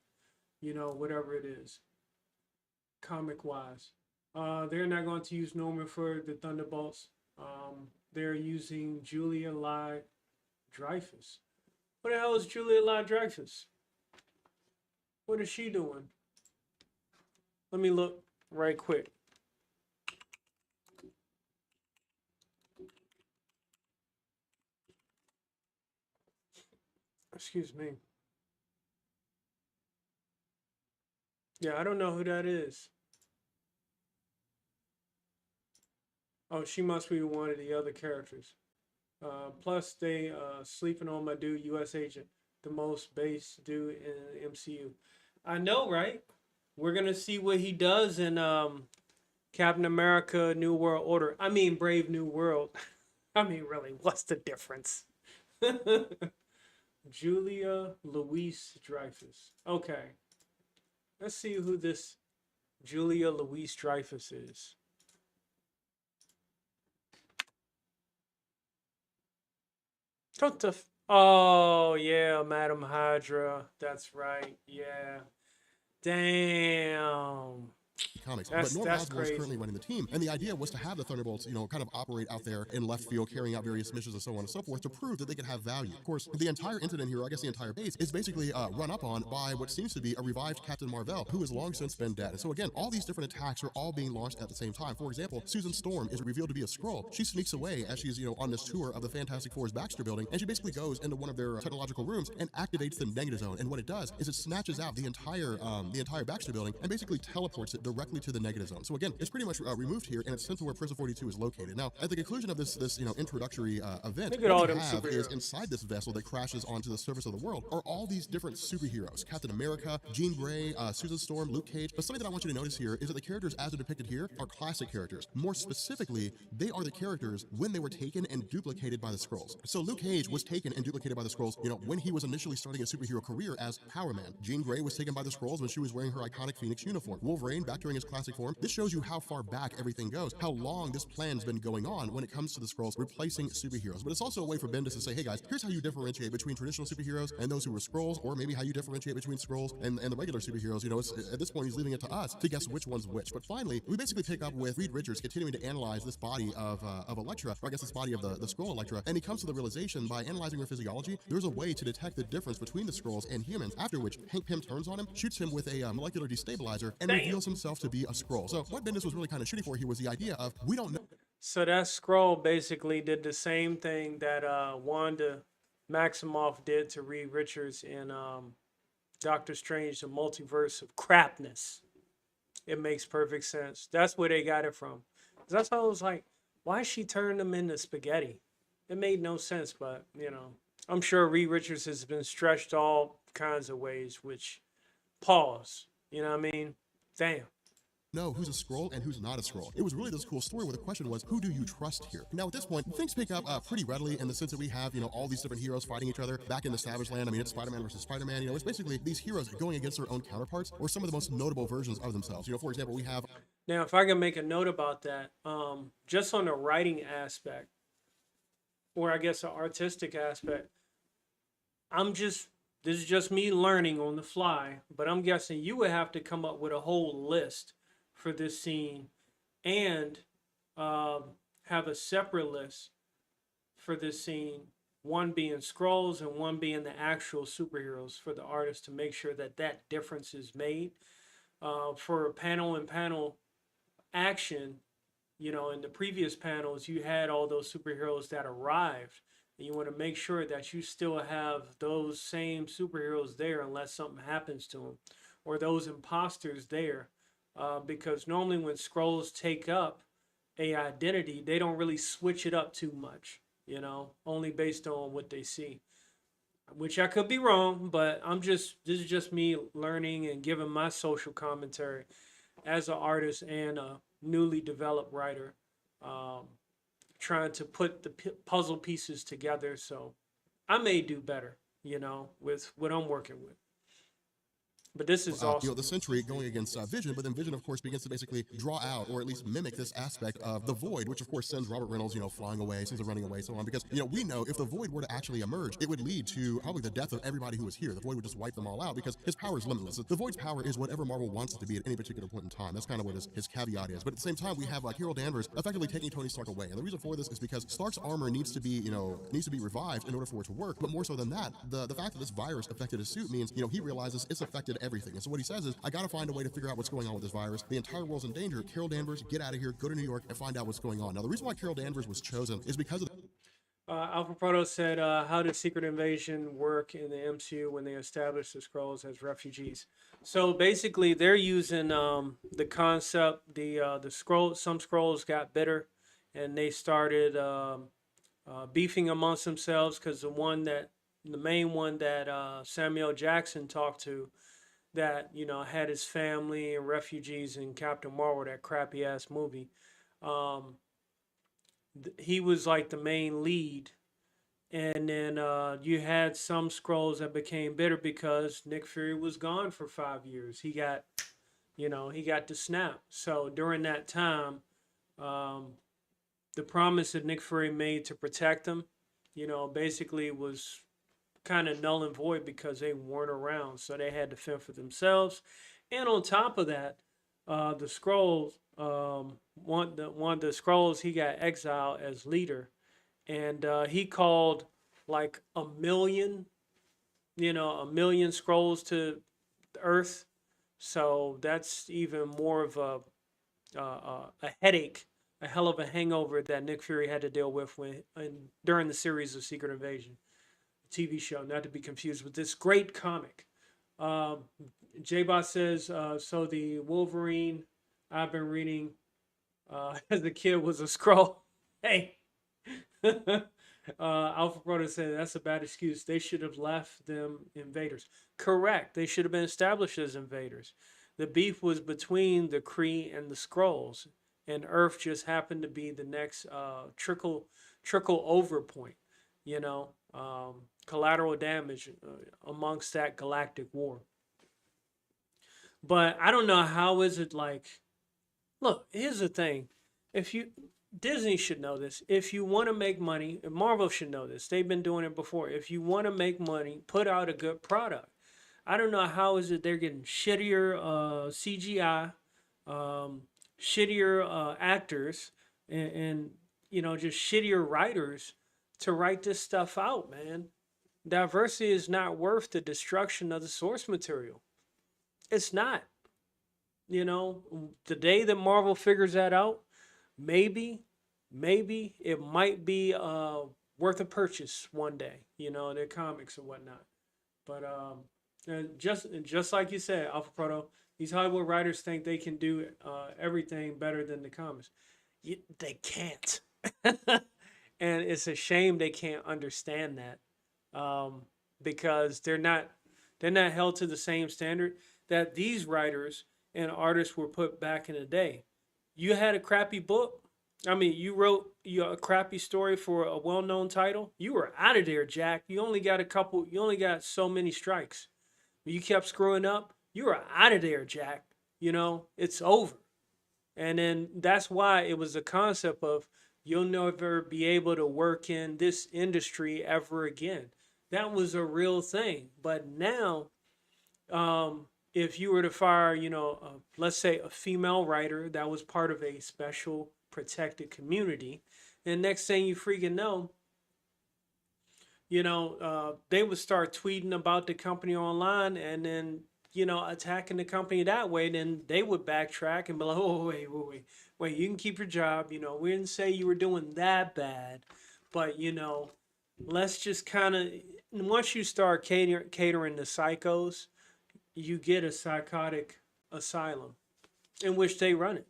whatever it is, comic wise. They're not going to use Norman for the Thunderbolts. They're using Julia Louis-Dreyfus. What the hell is Julia Louis-Dreyfus? What is she doing? Let me look right quick. Excuse me. Yeah, I don't know who that is. Oh, she must be one of the other characters. Plus, they sleeping on my dude, U.S. Agent, the most base dude in the MCU. I know, right? We're gonna see what he does in Captain America: New World Order. I mean, Brave New World. I mean, really, what's the difference? Julia Louise Dreyfus. Okay, let's see who this Julia Louise Dreyfus is. What the? Oh yeah, Madam Hydra. That's right. Yeah. Damn. Comics. But That's Norman that's Osborn is currently crazy. running the team, and the idea was to have the Thunderbolts, kind of operate out there in left field, carrying out various missions and so on and so forth to prove that they could have value. Of course, the entire incident here, I guess the entire base, is basically run up on by what seems to be a revived Captain Marvel, who has long since been dead. And so again, all these different attacks are all being launched at the same time. For example, Susan Storm is revealed to be a Skrull. She sneaks away as she's, on this tour of the Fantastic Four's Baxter building, and she basically goes into one of their technological rooms and activates the Negative Zone. And what it does is it snatches out the entire Baxter building and basically teleports it directly to the Negative Zone. So again, it's pretty much removed here, and it's sent to where Prison 42 is located. Now, at the conclusion of this introductory event, Look at all what we them have is superheroes. inside this vessel that crashes onto the surface of the world are all these different superheroes: Captain America, Jean Grey, Susan Storm, Luke Cage. But something that I want you to notice here is that the characters as they're depicted here are classic characters. More specifically, they are the characters when they were taken and duplicated by the Skrulls. So Luke Cage was taken and duplicated by the Skrulls, when he was initially starting a superhero career as Power Man. Jean Grey was taken by the Skrulls when she was wearing her iconic Phoenix uniform. Wolverine, back during his classic form. This shows you how far back everything goes, how long this plan's been going on when it comes to the Skrulls replacing superheroes. But it's also a way for Bendis to say, hey guys, here's how you differentiate between traditional superheroes and those who were Skrulls, or maybe how you differentiate between Skrulls and the regular superheroes. At this point, he's leaving it to us to guess which one's which. But finally, we basically pick up with Reed Richards continuing to analyze this body of Elektra, or I guess this body of the Skrull Elektra, and he comes to the realization by analyzing her physiology, there's a way to detect the difference between the Skrulls and humans, after which Hank Pym turns on him, shoots him with a molecular destabilizer, and Damn. reveals himself to be a Skrull. So what Bendis was really kind of shooting for here was the idea of, we don't know. So that scroll basically did the same thing that Wanda Maximoff did to Reed Richards in Doctor Strange: The Multiverse of Crapness. It makes perfect sense. That's where they got it from. 'Cause that's how I was like, why she turned them into spaghetti? It made no sense, but I'm sure Reed Richards has been stretched all kinds of ways. Which, pause. You know what I mean? Damn. Know who's a Skrull and who's not a Skrull. It was really this cool story where the question was, who do you trust here? Now, at this point, things pick up pretty readily in the sense that we have, all these different heroes fighting each other back in the Savage Land. I mean, it's Spider-Man versus Spider-Man. It's basically these heroes going against their own counterparts or some of the most notable versions of themselves. For example, we have... Now, if I can make a note about that, just on the writing aspect, or I guess the artistic aspect, this is just me learning on the fly, but I'm guessing you would have to come up with a whole list for this scene and have a separate list for this scene, one being scrolls and one being the actual superheroes, for the artist to make sure that that difference is made. For panel and panel action, in the previous panels, you had all those superheroes that arrived, and you want to make sure that you still have those same superheroes there unless something happens to them, or those imposters there. Because normally when scrolls take up a identity, they don't really switch it up too much, only based on what they see. Which I could be wrong, but this is just me learning and giving my social commentary as an artist and a newly developed writer, trying to put the puzzle pieces together. So I may do better, with what I'm working with. But this is awesome. The Sentry going against Vision, but then Vision, of course, begins to basically draw out, or at least mimic, this aspect of the Void, which, of course, sends Robert Reynolds, flying away, sends him running away, so on. Because, we know if the Void were to actually emerge, it would lead to probably the death of everybody who was here. The Void would just wipe them all out because his power is limitless. The Void's power is whatever Marvel wants it to be at any particular point in time. That's kind of what his caveat is. But at the same time, we have Carol Danvers effectively taking Tony Stark away. And the reason for this is because Stark's armor needs to be revived in order for it to work. But more so than that, the fact that this virus affected his suit means, he realizes it's affected everything. And so what he says is, I gotta find a way to figure out what's going on with this virus. The entire world's in danger. Carol Danvers, get out of here, go to New York, and find out what's going on. Now, the reason why Carol Danvers was chosen is because of Alpha Proto said, how did Secret Invasion work in the MCU when they established the Skrulls as refugees? So basically, they're using the concept, the Skrulls, some Skrulls got bitter, and they started beefing amongst themselves because the main one that Samuel Jackson talked to, that had his family and refugees in Captain Marvel, that crappy ass movie. Um, he was like the main lead, and then you had some scrolls that became bitter because Nick Fury was gone for 5 years. He got to snap. So during that time, um, the promise that Nick Fury made to protect him, basically was kind of null and void because they weren't around. So they had to fend for themselves. And on top of that, the scrolls, one of the scrolls, he got exiled as leader, and he called like a million scrolls to Earth. So that's even more of a headache, a hell of a hangover that Nick Fury had to deal with during the series of Secret Invasion TV show, not to be confused with this great comic. Um, J-Bot says, so the Wolverine I've been reading as a kid was a scroll. Hey, Alpha Proto said that's a bad excuse. They should have left them invaders. Correct. They should have been established as invaders. The beef was between the Kree and the Skrulls, and Earth just happened to be the next trickle over point. Collateral damage amongst that galactic war. But I don't know how is it like. Look, here's the thing. If you Disney should know this. If you want to make money, Marvel should know this. They've been doing it before. If you want to make money, put out a good product. I don't know how is it they're getting shittier CGI, shittier actors, and just shittier writers to write this stuff out, man. Diversity is not worth the destruction of the source material. It's not. The day that Marvel figures that out, maybe it might be worth a purchase one day. Their comics and whatnot. But just like you said, Alpha Proto, these Hollywood writers think they can do everything better than the comics. They can't, and it's a shame they can't understand that, because they're not held to the same standard that these writers and artists were put back in the day. You had a crappy book. I mean, you wrote a crappy story for a well-known title. You were out of there, Jack. You only got a couple. You only got so many strikes. You kept screwing up. You were out of there, Jack. It's over. And then that's why it was a concept of you'll never be able to work in this industry ever again. That was a real thing. But now, if you were to fire, let's say a female writer that was part of a special protected community, and next thing you freaking know, they would start tweeting about the company online, and then attacking the company that way. Then they would backtrack and be like, oh, wait, you can keep your job. We didn't say you were doing that bad, but let's just kind of, once you start catering to psychos, you get a psychotic asylum in which they run it.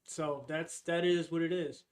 So that is what it is.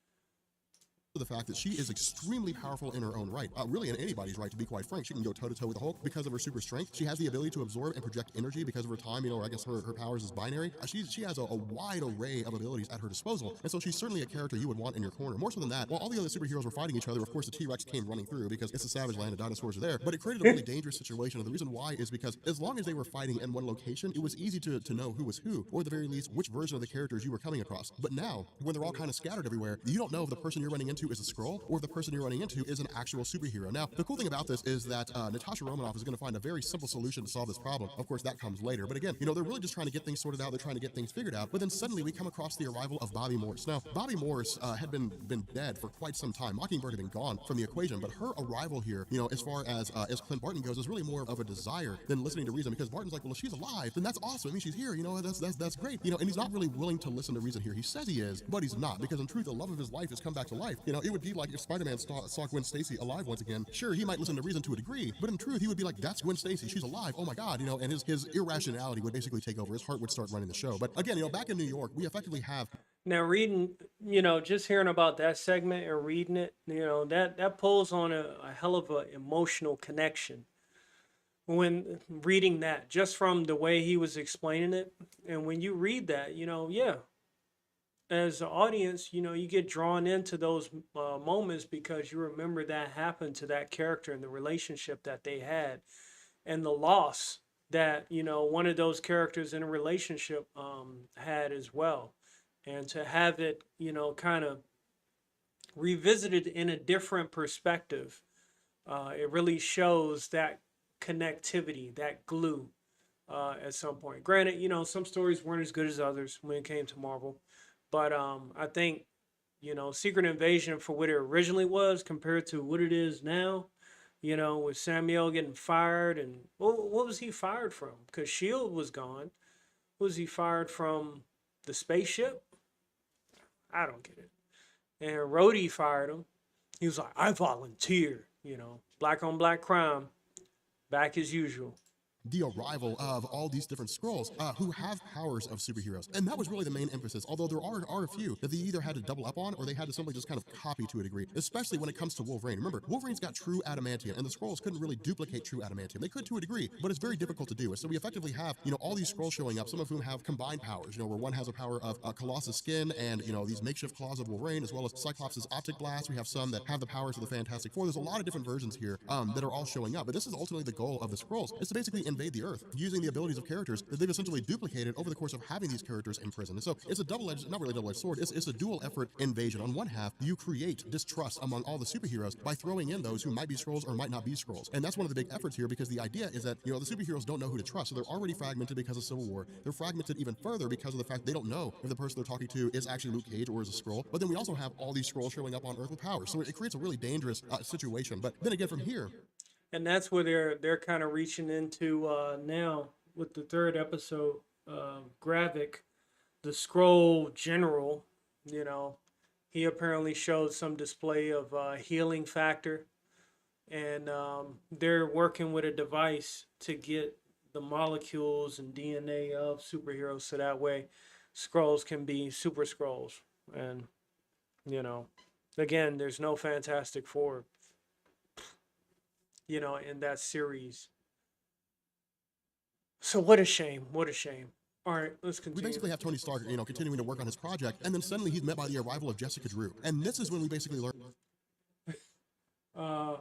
The fact that she is extremely powerful in her own right, really in anybody's right, to be quite frank. She can go toe-to-toe with the Hulk because of her super strength. She has the ability to absorb and project energy because of her time, or I guess her powers is binary. She has a wide array of abilities at her disposal, and so she's certainly a character you would want in your corner. More so than that, while all the other superheroes were fighting each other, of course the T-Rex came running through because it's a savage land and dinosaurs are there, but it created a really dangerous situation, and the reason why is because as long as they were fighting in one location, it was easy to know who was who, or at the very least, which version of the characters you were coming across. But now, when they're all kind of scattered everywhere, you don't know if the person you're running into is a Skrull, or if the person you're running into is an actual superhero. Now, the cool thing about this is that Natasha Romanoff is going to find a very simple solution to solve this problem. Of course, that comes later. But again, they're really just trying to get things sorted out. They're trying to get things figured out. But then suddenly we come across the arrival of Bobby Morse. Now, Bobby Morse had been dead for quite some time. Mockingbird had been gone from the equation, but her arrival here, as far as Clint Barton goes, is really more of a desire than listening to reason, because Barton's like, well, if she's alive, then that's awesome. I mean, she's here. That's great. And he's not really willing to listen to reason here. He says he is, but he's not, because in truth, the love of his life has come back to life. It would be like if Spider-Man saw Gwen Stacy alive once again. Sure, he might listen to reason to a degree, but in truth, he would be like, that's Gwen Stacy, she's alive, oh my god, and his irrationality would basically take over. His heart would start running the show. But again, back in New York, we effectively have... Now reading, just hearing about that segment and reading it, that pulls on a hell of a emotional connection when reading that, just from the way he was explaining it. And when you read that, yeah, as an audience, you get drawn into those moments because you remember that happened to that character and the relationship that they had and the loss that one of those characters in a relationship had as well. And to have it kind of revisited in a different perspective, it really shows that connectivity, that glue, at some point. Granted, some stories weren't as good as others when it came to Marvel, but I think Secret Invasion, for what it originally was compared to what it is now, with Samuel getting fired, and what was he fired from? Because Shield was gone. Was he fired from the spaceship? I don't get it. And Rhodey fired him. He was like, I volunteer. Black on black crime, back as usual. The arrival of all these different scrolls who have powers of superheroes. And that was really the main emphasis, although there are a few that they either had to double up on or they had to simply just kind of copy to a degree, especially when it comes to Wolverine. Remember, Wolverine's got true adamantium, and the scrolls couldn't really duplicate true adamantium. They could to a degree, but it's very difficult to do. So we effectively have, all these scrolls showing up, some of whom have combined powers, where one has a power of Colossus skin and, these makeshift claws of Wolverine, as well as Cyclops' optic blast. We have some that have the powers of the Fantastic Four. There's a lot of different versions here that are all showing up, but this is ultimately the goal of the scrolls, is to basically invade the Earth using the abilities of characters that they've essentially duplicated over the course of having these characters in prison. And so it's a double-edged, not really double-edged sword, it's a dual effort invasion. On one half, you create distrust among all the superheroes by throwing in those who might be scrolls or might not be scrolls. And that's one of the big efforts here, because the idea is that, the superheroes don't know who to trust. So they're already fragmented because of Civil War. They're fragmented even further because of the fact they don't know if the person they're talking to is actually Luke Cage or is a scroll. But then we also have all these scrolls showing up on Earth with powers. So it creates a really dangerous situation. But then again, from here, And that's where they're kind of reaching into now with the third episode, Gravik, the scroll general. You know, he apparently showed some display of healing factor, and they're working with a device to get the molecules and DNA of superheroes, so that way scrolls can be super scrolls. And you know, again, there's no Fantastic Four, in that series. So what a shame. What a shame. All right, let's we continue. basically have Tony Stark, continuing to work on his project, and then suddenly he's met by the arrival of Jessica Drew. And this is when we basically learn. Uh,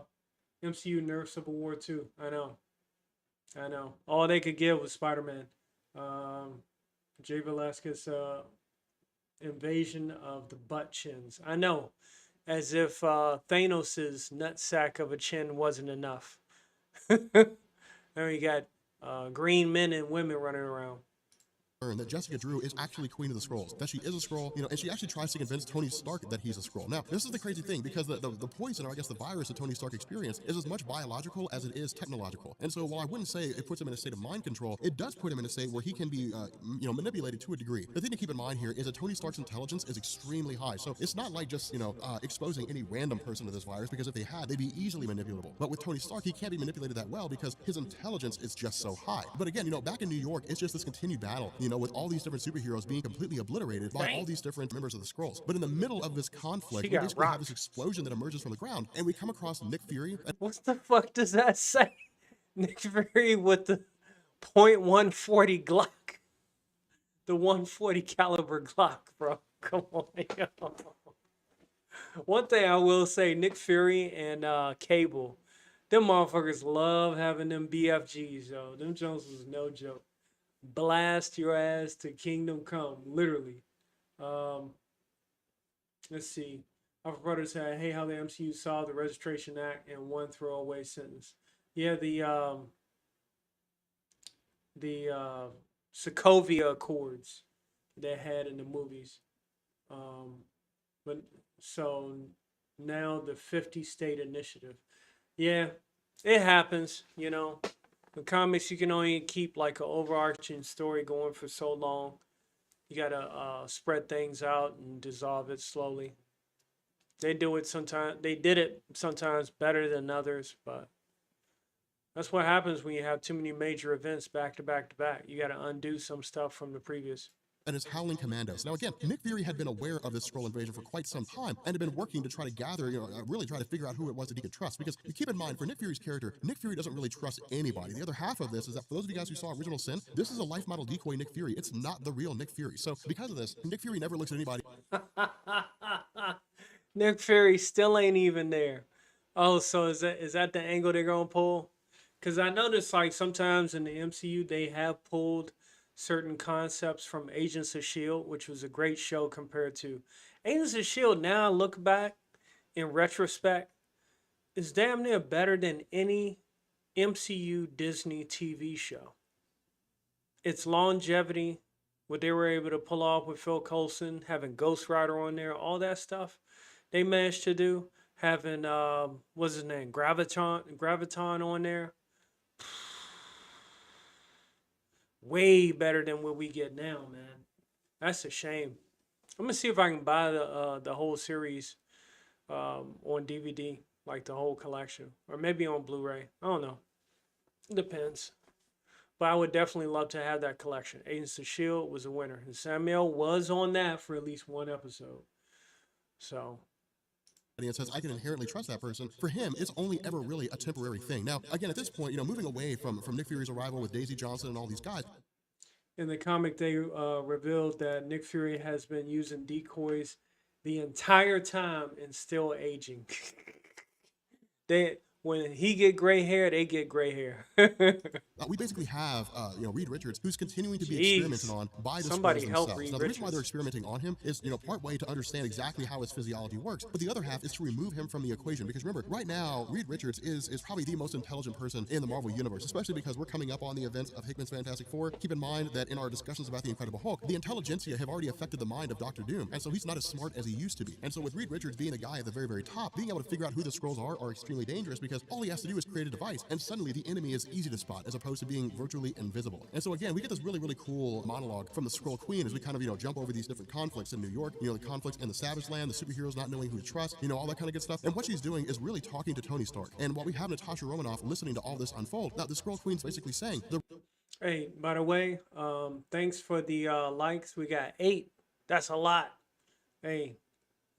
MCU nerf Civil War 2. I know. I know. All they could give was Spider Man. Jay Velasquez invasion of the butt chins. I know. As if Thanos' nutsack of a chin wasn't enough. Then we got green men and women running around. That Jessica Drew is actually Queen of the Skrulls, that she is a Skrull, and she actually tries to convince Tony Stark that he's a Skrull. Now, this is the crazy thing, because the poison, or I guess the virus that Tony Stark experienced, is as much biological as it is technological. And so while I wouldn't say it puts him in a state of mind control, it does put him in a state where he can be, manipulated to a degree. The thing to keep in mind here is that Tony Stark's intelligence is extremely high. So it's not like just, exposing any random person to this virus, because if they had, they'd be easily manipulatable. But with Tony Stark, he can't be manipulated that well because his intelligence is just so high. But again, back in New York, it's just this continued battle, with all these different superheroes being completely obliterated by all these different members of the Skrulls. But in the middle of this conflict, we basically have this explosion that emerges from the ground, and we come across Nick Fury. What the fuck does that say? Nick Fury with the .140 Glock. The 140 caliber Glock, bro. Come on, yo. One thing I will say, Nick Fury and Cable, them motherfuckers love having them BFGs, yo. Them Jones is no joke. Blast your ass to kingdom come, literally. Let's see. Our brother said, "Hey, how the MCU solved the Registration Act in one throwaway sentence." Yeah, the Sokovia Accords they had in the movies. But so now the 50 state initiative. Yeah, it happens. In comics, you can only keep like an overarching story going for so long. You gotta spread things out and dissolve it slowly. They do it sometimes. They did it sometimes better than others, but that's what happens when you have too many major events back to back to back. You gotta undo some stuff from the previous. and his Howling Commandos. Now again, Nick Fury had been aware of this Skrull invasion for quite some time and had been working to try to gather, really try to figure out who it was that he could trust. Because you keep in mind, for Nick Fury's character, Nick Fury doesn't really trust anybody. The other half of this is that for those of you guys who saw Original Sin, this is a life model decoy Nick Fury. It's not the real Nick Fury. So because of this, Nick Fury never looks at anybody. Nick Fury still ain't even there. Oh, so is that the angle they're gonna pull? Because I noticed like sometimes in the MCU they have pulled certain concepts from Agents of S.H.I.E.L.D., which was a great show compared to Agents of S.H.I.E.L.D. Now I look back in retrospect, is damn near better than any MCU Disney TV show. Its longevity, what they were able to pull off with Phil Coulson, having Ghost Rider on there, all that stuff they managed to do, having what's his name, Graviton on there. Way better than what we get now, man. That's a shame. I'm gonna see if I can buy the whole series on DVD, like the whole collection, or maybe on Blu-ray. I don't know. It depends. But I would definitely love to have that collection. Agents of S.H.I.E.L.D. was a winner, and Samuel was on that for at least one episode. So. And says, I can inherently trust that person. For him, it's only ever really a temporary thing. Now, again, at this point, moving away from Nick Fury's arrival with Daisy Johnson and all these guys. In the comic, they revealed that Nick Fury has been using decoys the entire time and still aging. When he get gray hair, they get gray hair. We basically have, Reed Richards, who's continuing to be experimented on by the Skrulls themselves. Now, the reason why they're experimenting on him is, part way to understand exactly how his physiology works, but the other half is to remove him from the equation. Because remember, right now, Reed Richards is probably the most intelligent person in the Marvel Universe, especially because we're coming up on the events of Hickman's Fantastic Four. Keep in mind that in our discussions about the Incredible Hulk, the intelligentsia have already affected the mind of Dr. Doom, and so he's not as smart as he used to be. And so with Reed Richards being the guy at the very, very top, being able to figure out who the Skrulls are extremely dangerous, because all he has to do is create a device, and suddenly the enemy is easy to spot as opposed to being virtually invisible. And so again, we get this really, really cool monologue from the Skrull Queen as we kind of, jump over these different conflicts in New York, the conflicts in the Savage Land, the superheroes not knowing who to trust, all that kind of good stuff. And what she's doing is really talking to Tony Stark. And while we have Natasha Romanoff listening to all this unfold, now the Skrull Queen's basically saying, hey, by the way, thanks for the likes. We got 8. That's a lot. Hey,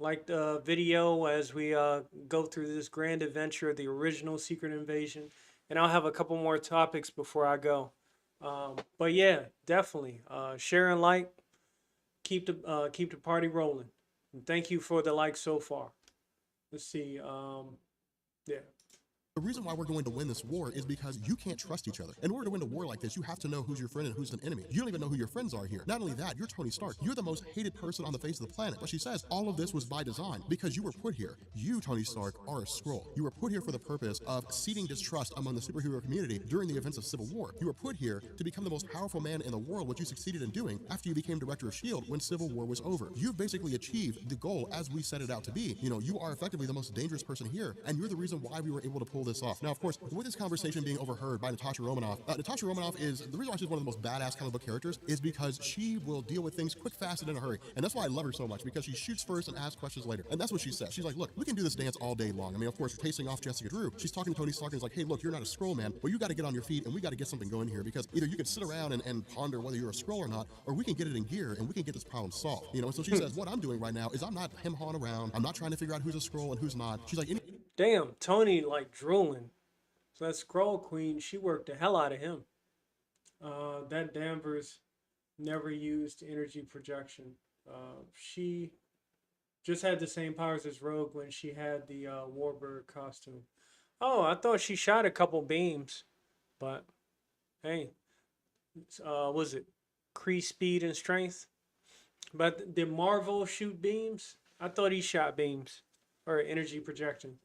like the video as we go through this grand adventure of the original Secret Invasion. And I'll have a couple more topics before I go. But yeah, definitely share and like. Keep the party rolling. And thank you for the likes so far. Let's see. Yeah. The reason why we're going to win this war is because you can't trust each other. In order to win a war like this, you have to know who's your friend and who's an enemy. You don't even know who your friends are here. Not only that, you're Tony Stark. You're the most hated person on the face of the planet. But she says all of this was by design because you were put here. You, Tony Stark, are a Skrull. You were put here for the purpose of seeding distrust among the superhero community during the events of Civil War. You were put here to become the most powerful man in the world, which you succeeded in doing after you became director of S.H.I.E.L.D. when Civil War was over. You've basically achieved the goal as we set it out to be. You are effectively the most dangerous person here, and you're the reason why we were able to pull this off. Now, of course, with this conversation being overheard by Natasha Romanoff, Natasha Romanoff is, the reason why she's one of the most badass comic book characters is because she will deal with things quick, fast, and in a hurry. And that's why I love her so much, because she shoots first and asks questions later. And that's what she says. She's like, look, we can do this dance all day long. I mean, of course, we're tasting off Jessica Drew. She's talking to Tony Stark and is like, hey, look, you're not a Skrull, man, but you got to get on your feet and we got to get something going here, because either you can sit around and ponder whether you're a Skrull or not, or we can get it in gear and we can get this problem solved. And so she says, what I'm doing right now is I'm not hem-hawing around. I'm not trying to figure out who's a Skrull and who's not. She's like, damn, Tony like drooling. So that Skrull Queen, she worked the hell out of him. That Danvers never used energy projection. She just had the same powers as Rogue when she had the Warbird costume. Oh, I thought she shot a couple beams. But, hey, was it Kree speed and strength? But did Marvel shoot beams? I thought he shot beams. Or energy projection.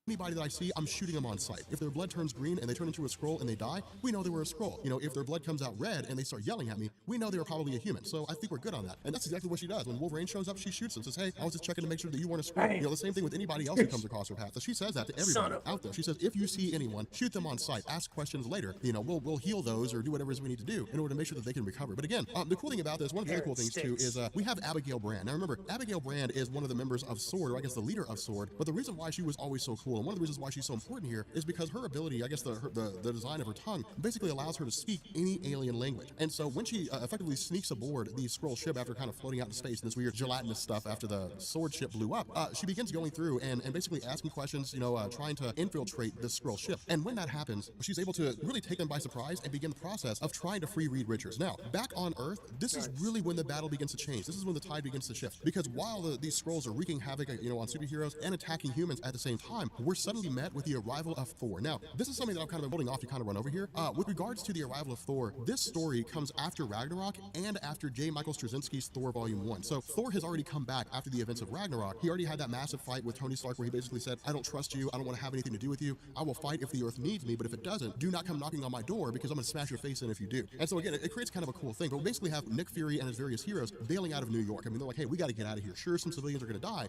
Anybody that I see, I'm shooting them on sight. If their blood turns green and they turn into a Skrull and they die, we know they were a Skrull. If their blood comes out red and they start yelling at me, we know they were probably a human. So I think we're good on that. And that's exactly what she does. When Wolverine shows up, she shoots him, says, hey, I was just checking to make sure that you weren't a Skrull. Hey. The same thing with anybody else who comes across her path. So she says that to everybody out there. She says, if you see anyone, shoot them on sight. Ask questions later. We'll heal those or do whatever it is we need to do in order to make sure that they can recover. But again, the cool thing about this, one of the other cool things too, is we have Abigail Brand. Now remember, Abigail Brand is one of the members of S.W.O.R.D., or I guess the leader of S.W.O.R.D., but the reason why she was always so cool, And one of the reasons why she's so important here is because her ability, I guess the design of her tongue, basically allows her to speak any alien language. And so when she effectively sneaks aboard the Skrull ship after kind of floating out in space in this weird gelatinous stuff after the sword ship blew up, she begins going through and basically asking questions, trying to infiltrate this Skrull ship. And when that happens, she's able to really take them by surprise and begin the process of trying to free Reed Richards. Now, back on Earth, this is really when the battle begins to change. This is when the tide begins to shift. Because while these Skrulls are wreaking havoc, on superheroes and attacking humans at the same time, we're suddenly met with the arrival of Thor. Now, this is something that I'm kind of holding off to kind of run over here. With regards to the arrival of Thor, this story comes after Ragnarok and after J. Michael Straczynski's Thor Volume 1. So Thor has already come back after the events of Ragnarok. He already had that massive fight with Tony Stark where he basically said, I don't trust you, I don't want to have anything to do with you, I will fight if the Earth needs me, but if it doesn't, do not come knocking on my door because I'm going to smash your face in if you do. And so again, it creates kind of a cool thing, but we basically have Nick Fury and his various heroes bailing out of New York. I mean, they're like, hey, we got to get out of here. Sure, some civilians are going to die.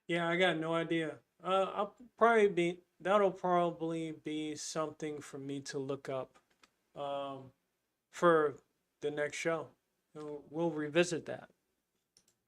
Yeah, I got no idea. That'll probably be something for me to look up for the next show. We'll revisit that.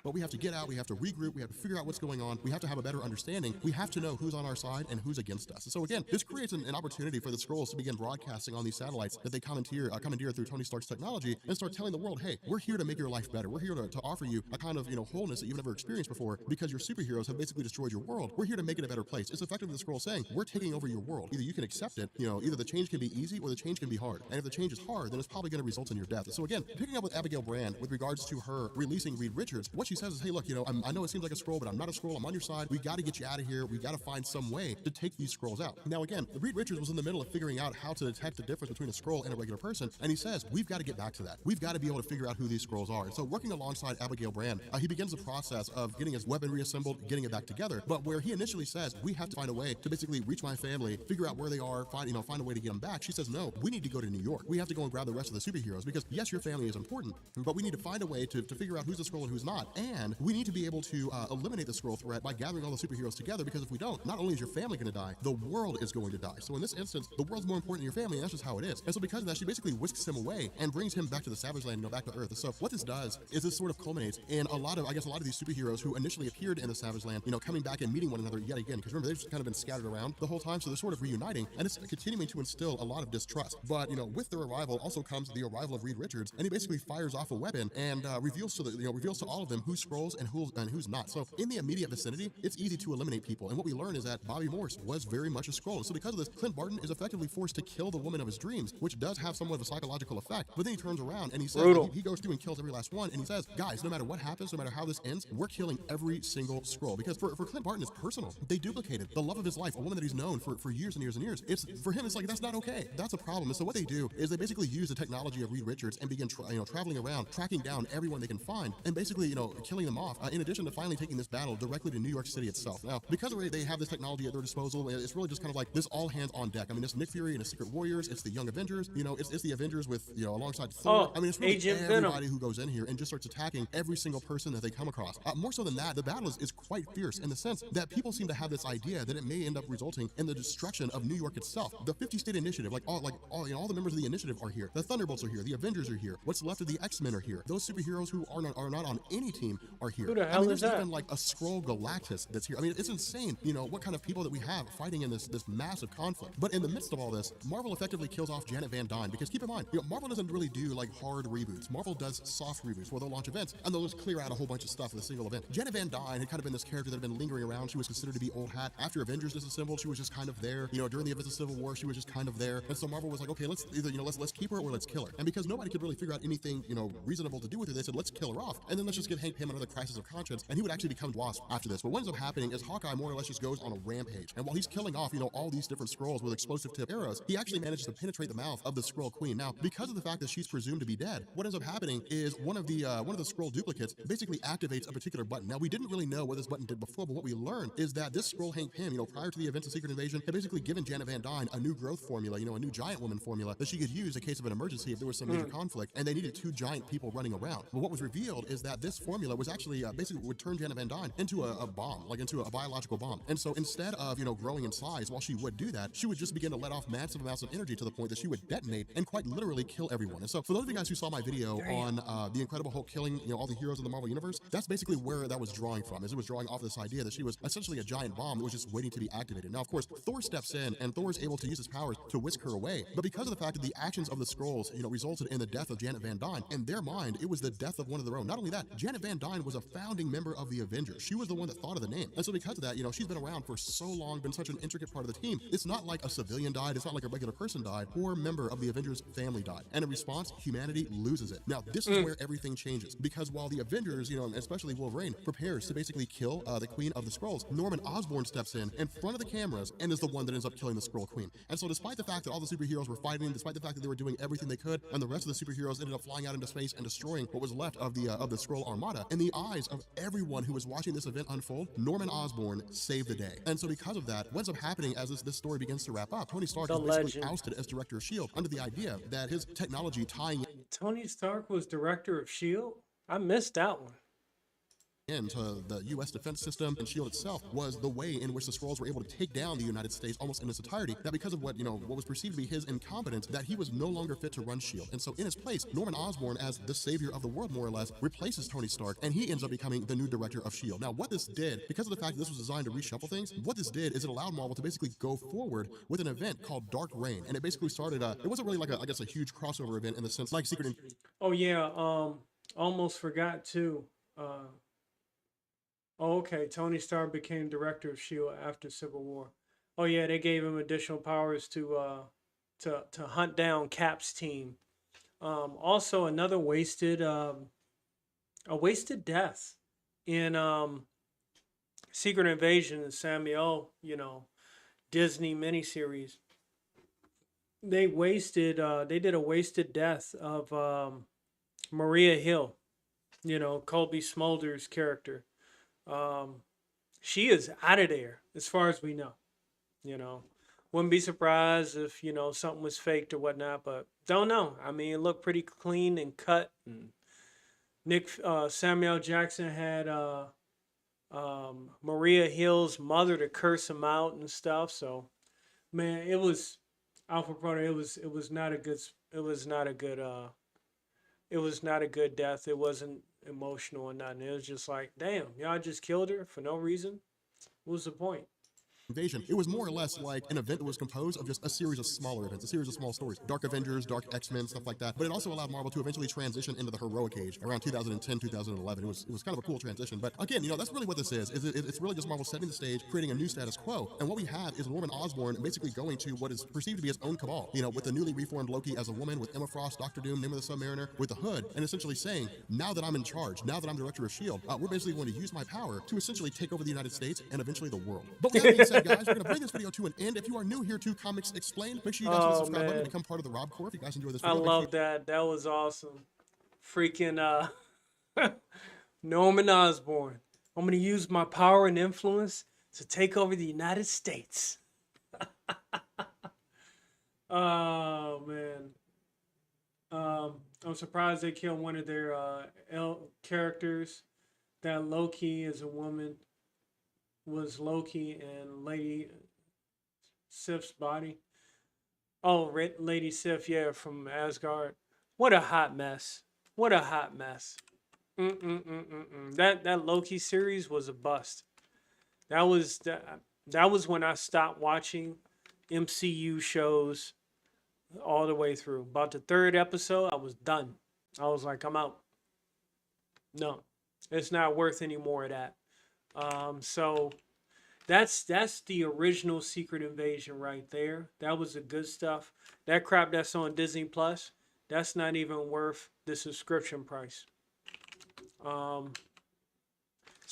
But we have to get out, we have to regroup, we have to figure out what's going on, we have to have a better understanding, we have to know who's on our side and who's against us. And so again, this creates an opportunity for the Skrulls to begin broadcasting on these satellites that they commandeer through Tony Stark's technology and start telling the world, hey, we're here to make your life better. We're here to offer you a kind of wholeness that you've never experienced before because your superheroes have basically destroyed your world. We're here to make it a better place. It's effectively the Skrull saying, we're taking over your world. Either you can accept it, either the change can be easy or the change can be hard. And if the change is hard, then it's probably going to result in your death. So again, picking up with Abigail Brand with regards to her releasing Reed Richards, what she says is, hey, look, I know it seems like a Skrull, but I'm not a Skrull. I'm on your side. We got to get you out of here. We got to find some way to take these Skrulls out. Now, again, Reed Richards was in the middle of figuring out how to detect the difference between a Skrull and a regular person, and he says, we've got to get back to that. We've got to be able to figure out who these Skrulls are. And so working alongside Abigail Brand, he begins the process of getting his weapon reassembled, getting it back together, but where he initially says, we have to find a way to basically reach my family, figure out where they are, find a way to get them back. She says, no, we need to go to New York. We have to go and grab the rest of the superheroes because, yes, your family is important, but we need to find a way to figure out who's a Skrull and who's not, and we need to be able to eliminate the Skrull threat by gathering all the superheroes together, because if we don't, not only is your family going to die, the world is going to die. So in this instance, the world's more important than your family, and that's just how it is. And so because of that, she basically whisks him away and brings him back to the Savage Land, back to Earth. And so what this does is this sort of culminates in a lot of these superheroes who initially appeared in the Savage Land, coming back and meeting one another yet again, because remember, they've just kind of been scattered around the whole time, so they're sort of reuniting, and it's continuing to instill a lot of distrust. But, with their arrival also comes the arrival of Reed Richards, and he basically fires off a weapon and reveals to all of them who's Skrulls and who's not. So in the immediate vicinity, it's easy to eliminate people. And what we learn is that Bobby Morse was very much a Skrull. So because of this, Clint Barton is effectively forced to kill the woman of his dreams, which does have somewhat of a psychological effect. But then he turns around and he says, he goes through and kills every last one, and he says, guys, no matter what happens, no matter how this ends, we're killing every single Skrull. Because for Clint Barton, it's personal. They duplicated the love of his life, a woman that he's known for years and years and years. For him, it's like, that's not okay. That's a problem. And so what they do is they basically use the technology of Reed Richards and begin traveling around, tracking down everyone they can find, and basically, killing them off, in addition to finally taking this battle directly to New York City itself. Now, because they have this technology at their disposal, it's really just kind of like this all hands on deck. I mean, it's Nick Fury and his Secret Warriors, it's the Young Avengers, it's the Avengers with, alongside Thor. I mean, it's really Agent everybody Venom who goes in here and just starts attacking every single person that they come across. More so than that, the battle is quite fierce in the sense that people seem to have this idea that it may end up resulting in the destruction of New York itself. The 50-state initiative, all the members of the initiative are here. The Thunderbolts are here. The Avengers are here. What's left of the X-Men are here. Those superheroes who are not on any team are here. Who the hell is that? There's even like a Skrull Galactus that's here. I mean, it's insane, what kind of people that we have fighting in this massive conflict. But in the midst of all this, Marvel effectively kills off Janet Van Dyne, because keep in mind, Marvel doesn't really do like hard reboots. Marvel does soft reboots where they'll launch events and they'll just clear out a whole bunch of stuff in a single event. Janet Van Dyne had kind of been this character that had been lingering around. She was considered to be old hat. After Avengers disassembled, she was just kind of there. During the events of Civil War, she was just kind of there. And so Marvel was like, okay, let's either, let's keep her or let's kill her. And because nobody could really figure out anything, reasonable to do with her, they said, let's kill her off. And then let's just give Hank Pym another crisis of conscience, and he would actually become Wasp after this. But what ends up happening is Hawkeye more or less just goes on a rampage. And while he's killing off, all these different Skrulls with explosive tip arrows, he actually manages to penetrate the mouth of the Skrull Queen. Now, because of the fact that she's presumed to be dead, what ends up happening is one of the Skrull duplicates basically activates a particular button. Now, we didn't really know what this button did before, but what we learned is that this Skrull Hank Pym, prior to the events of Secret Invasion, had basically given Janet Van Dyne a new growth formula, a new giant woman formula that she could use in case of an emergency if there was some major conflict and they needed two giant people running around. But what was revealed is that this formula formula was actually basically would turn Janet Van Dyne into a bomb, like into a biological bomb. And so instead of, growing in size while she would do that, she would just begin to let off massive amounts of energy to the point that she would detonate and quite literally kill everyone. And so for those of you guys who saw my video on the Incredible Hulk killing, all the heroes in the Marvel Universe, that's basically where that was drawing from, is it was drawing off this idea that she was essentially a giant bomb that was just waiting to be activated. Now, of course, Thor steps in, and Thor is able to use his powers to whisk her away. But because of the fact that the actions of the Skrulls, resulted in the death of Janet Van Dyne, in their mind, it was the death of one of their own. Not only that, Janet Van Dyne was a founding member of the Avengers. She was the one that thought of the name. And so because of that, she's been around for so long, been such an intricate part of the team. It's not like a civilian died. It's not like a regular person died. Poor member of the Avengers family died. And in response, humanity loses it. Now, this is where everything changes. Because while the Avengers, especially Wolverine, prepares to basically kill the Queen of the Skrulls, Norman Osborn steps in front of the cameras and is the one that ends up killing the Skrull Queen. And so despite the fact that all the superheroes were fighting, despite the fact that they were doing everything they could, and the rest of the superheroes ended up flying out into space and destroying what was left of the Skrull Armada, in the eyes of everyone who was watching this event unfold, Norman Osborn saved the day. And so because of that, what ends up happening as this story begins to wrap up, Tony Stark is basically ousted as director of S.H.I.E.L.D. under the idea that his technology tying Tony Stark was director of S.H.I.E.L.D.? I missed that one. into the U.S. defense system and S.H.I.E.L.D. itself was the way in which the Skrulls were able to take down the United States almost in its entirety, that because of what was perceived to be his incompetence, that he was no longer fit to run S.H.I.E.L.D. And so in his place, Norman Osborn, as the savior of the world more or less, replaces Tony Stark, and he ends up becoming the new director of S.H.I.E.L.D. Now what this did, because of the fact that this was designed to reshuffle things, what this did is it allowed Marvel to basically go forward with an event called Dark Reign, and it basically started, it wasn't really like a huge crossover event in the sense like Secret Oh yeah, almost forgot too. Oh, okay. Tony Stark became director of S.H.I.E.L.D. after Civil War. Oh yeah, they gave him additional powers to hunt down Cap's team. Also, another a wasted death in Secret Invasion and Samuel, Disney miniseries. They did a wasted death of Maria Hill, Colby Smolder's character. She is out of there as far as we know. Wouldn't be surprised if something was faked or whatnot, but don't know. I mean, it looked pretty clean and cut. And Samuel Jackson had Maria Hill's mother to curse him out and stuff. So, man, it was Alpha Proto. It was not a good. It was not a good. It was not a good death. It wasn't emotional or nothing. It was just like, damn, y'all just killed her for no reason. What was the point? Invasion. It was more or less like an event that was composed of just a series of smaller events, a series of small stories. Dark Avengers, Dark X-Men, stuff like that. But it also allowed Marvel to eventually transition into the heroic age around 2010, 2011. It was kind of a cool transition. But again, that's really what this is. It's really just Marvel setting the stage, creating a new status quo. And what we have is Norman Osborn basically going to what is perceived to be his own cabal. With the newly reformed Loki as a woman, with Emma Frost, Doctor Doom, Name of the Submariner, with the Hood, and essentially saying, now that I'm in charge, now that I'm director of S.H.I.E.L.D., we're basically going to use my power to essentially take over the United States and eventually the world. But with that being said, guys, we're going to bring this video to an end. If you are new here to Comics Explained, make sure you guys hit the subscribe button and become part of the Rob Corps. If you guys enjoy this video, I love that. That was awesome. Freaking Norman Osborn. I'm going to use my power and influence to take over the United States. Oh, man. I'm surprised they killed one of their characters. That Loki is a woman. Was Loki and Lady Sif's body. Oh, Lady Sif, yeah, from Asgard. What a hot mess. What a hot mess. That Loki series was a bust. That was when I stopped watching MCU shows all the way through. About the third episode, I was done. I was like, I'm out. No, it's not worth any more of that. So that's the original Secret Invasion right there. That was the good stuff. That crap that's on Disney Plus, that's not even worth the subscription price. So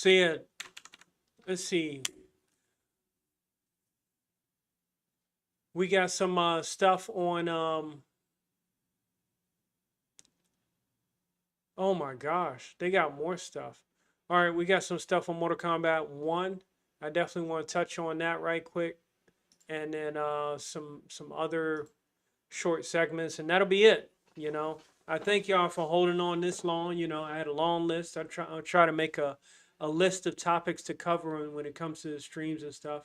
yeah, let's see. We got some stuff on oh my gosh, they got more stuff. All right, we got some stuff on Mortal Kombat 1. I definitely want to touch on that right quick. And then some other short segments, and that'll be it. You know, I thank y'all for holding on this long. You know, I had a long list. I'll try to make a list of topics to cover when it comes to the streams and stuff.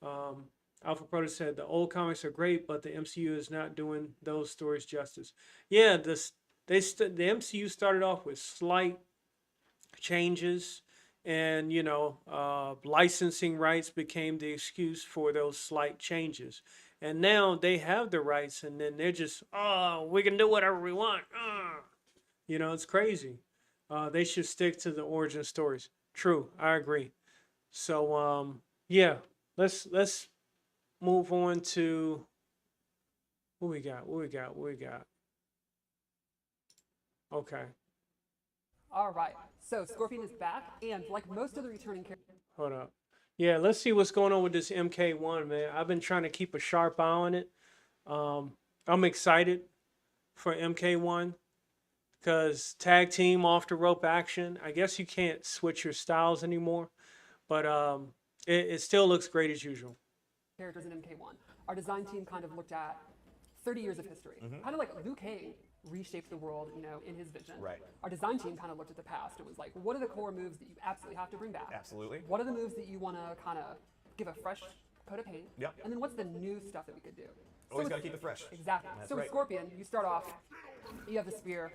Um, Alpha Proto said the old comics are great, but the MCU is not doing those stories justice. Yeah, the MCU started off with slight changes, and licensing rights became the excuse for those slight changes. And now they have the rights, and then they're just, oh, we can do whatever we want. It's crazy. They should stick to the origin stories. True, I agree. So, yeah, let's move on to what we got. Okay, All right. So Scorpion is back, and like most of the returning characters, hold up. Yeah, let's see what's going on with this MK1, man. I've been trying to keep a sharp eye on it. I'm excited for MK1 because tag team off the rope action. I guess you can't switch your styles anymore, but it still looks great as usual. characters in MK1, our design team kind of looked at 30 years of history, kind of like Liu Kang reshaped the world, in his vision. Right. Our design team kind of looked at the past. It was like, what are the core moves that you absolutely have to bring back? Absolutely. What are the moves that you want to kind of give a fresh coat of paint? Yep. And then what's the new stuff that we could do? Always So got to keep it fresh. Exactly. That's So with right. Scorpion, you start off, you have the spear,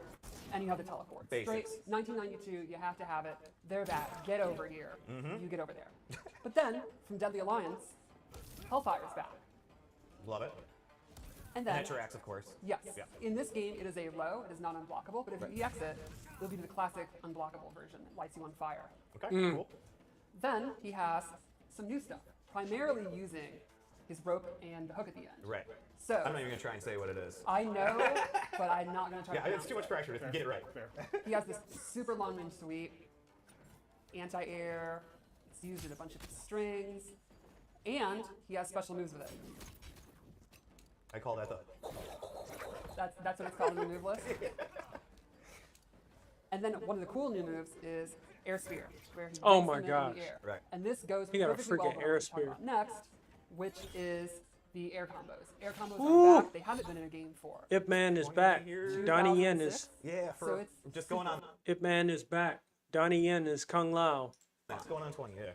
and you have the teleport. Basics. Straight 1992, you have to have it. They're back. Get over here. You get over there. But then, from Deadly Alliance, Hellfire's back. Love it. And then, And Neterax, of course. yes, Yep. in this game, it is a low, it is not unblockable, but if you EX it, it'll be the classic unblockable version. It lights you on fire. Okay, cool. Then, he has some new stuff, primarily using his rope and the hook at the end. Right. So, I'm not even going to try and say what it is. I know, but I'm not going to try Yeah, to it's too much pressure to get it right. He has this super long range sweep, anti-air, it's used in a bunch of strings, and he has special moves with it. I call that the... That's what it's called in the move list. And then one of the cool new moves is Air Spear, where he Oh banks my them in gosh. the air. Right. And this goes He got a perfectly well freaking with Air what we're talking Spear. about next, which is the air combos. Air combos Ooh. are back. They haven't been in a game for. Ip Man is back. Donnie Yen is 2006. Yeah, So for it's just going on... Ip Man is back. Donnie Yen is Kung Lao. That's going on 20, yeah.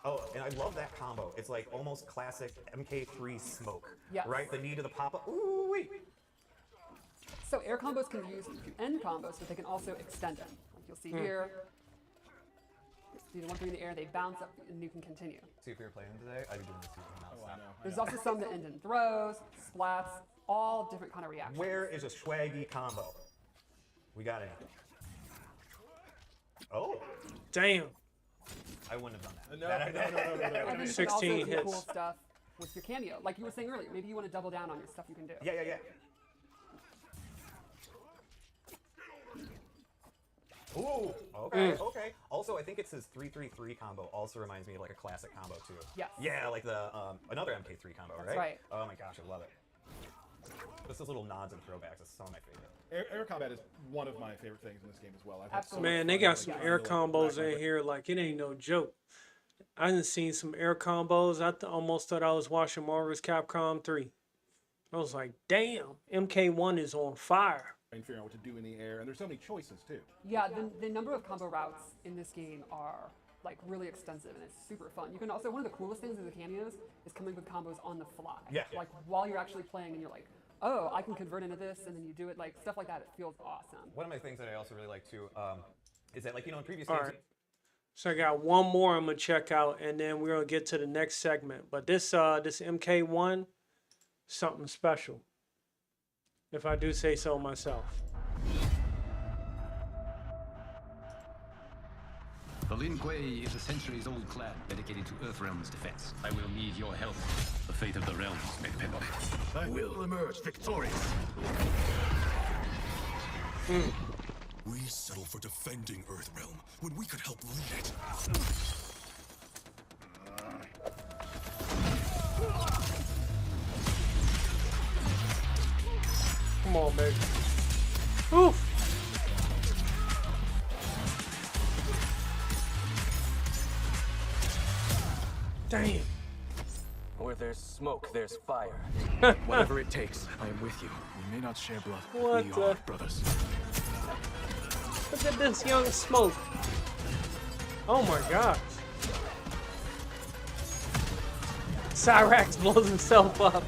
Oh, and I love that combo. It's like almost classic MK3 smoke. Yes. Right? The knee to the pop-up. Ooh, wait. So air combos can be used to end combos, but they can also extend them. Like you'll see here, do the one thing in the air, they bounce up, and you can continue. See if we were playing today, I'd be doing this with my mouse. There's also some that end in throws, splats, all different kind of reactions. Where is a swaggy combo? We got it. Oh, Damn. I wouldn't have done that. No. And then you can 16 also do hits. cool stuff with your cameo. Like you were saying earlier, maybe you want to double down on your stuff you can do. Yeah. Ooh, okay. Also, I think it's his 3-3-3 combo. Also reminds me of like a classic combo too. Yes. Yeah, like the another MK3 combo, That's right? right. Oh my gosh, I love it. Just those little nods and throwbacks. That's some of my favorite. Air combat is one of my favorite things in this game as well. I've had so Absolutely. much Man, they fun, got like, some trying air to, like, combos rack my in brain. here like it ain't no joke. I done seen some air combos. I almost thought I was watching Marvel's Capcom 3. I was like, damn, MK1 is on fire. And figuring out what to do in the air, and there's so many choices too. Yeah, the number of combo routes in this game are like really extensive and it's super fun. You can also, one of the coolest things in the cameos is coming with combos on the fly. Yeah. Like while you're actually playing and you're like, oh, I can convert into this, and then you do it, like stuff like that. It feels awesome. One of my things that I also really like too is that, like, in previous All games. right. So I got one more I'm gonna check out, and then we're gonna get to the next segment. But this MK1, something special, if I do say so myself. The Lin Kuei is a centuries-old clan dedicated to Earthrealm's defense. I will need your help. The fate of the realms may depend on it. I will emerge victorious. We settle for defending Earthrealm when we could help lead it. Come on, baby. Oof. Damn. Where there's smoke, there's fire. Whatever it takes, I am with you. We may not share blood, but What we the- are brothers. Look at this young smoke. Oh my gosh. Cyrax blows himself up.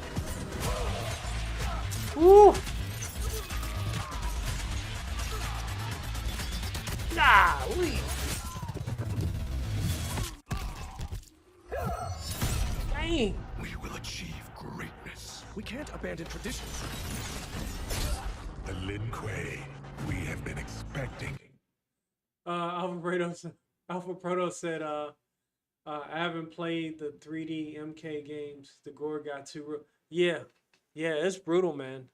Woo! Golly. Dang. We will achieve greatness. We can't abandon traditions. The Lin Kuei we have been expecting. Alpha Proto said, I haven't played the 3D MK games. The gore got too real. Yeah, it's brutal, man.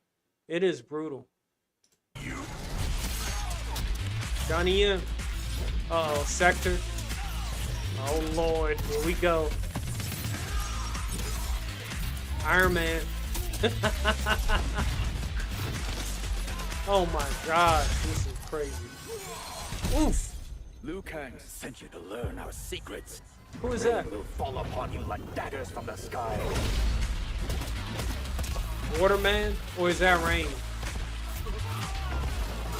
It is brutal. Johnny M. Uh-oh, Sector. Oh Lord, here we go. Iron Man. Oh my gosh, this is crazy. Oof. Liu Kang sent you to learn our secrets. Who is that? Will fall upon you like daggers from the sky. Waterman? Or is that Rain?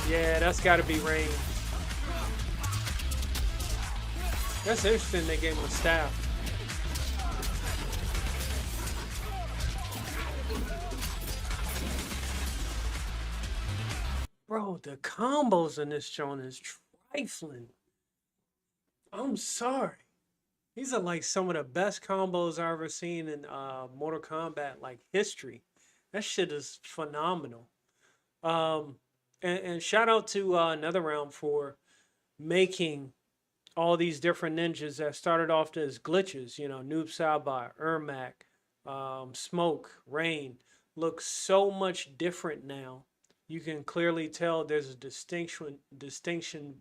Yeah, that's gotta be Rain. That's interesting they gave him a staff. Bro, the combos in this joint is trifling. I'm sorry. These are like some of the best combos I've ever seen in Mortal Kombat like history. That shit is phenomenal. And shout out to NetherRealm for making all these different ninjas that started off as glitches. You know, Noob Saibot, Ermac, Smoke, Rain look so much different now. You can clearly tell there's a distinction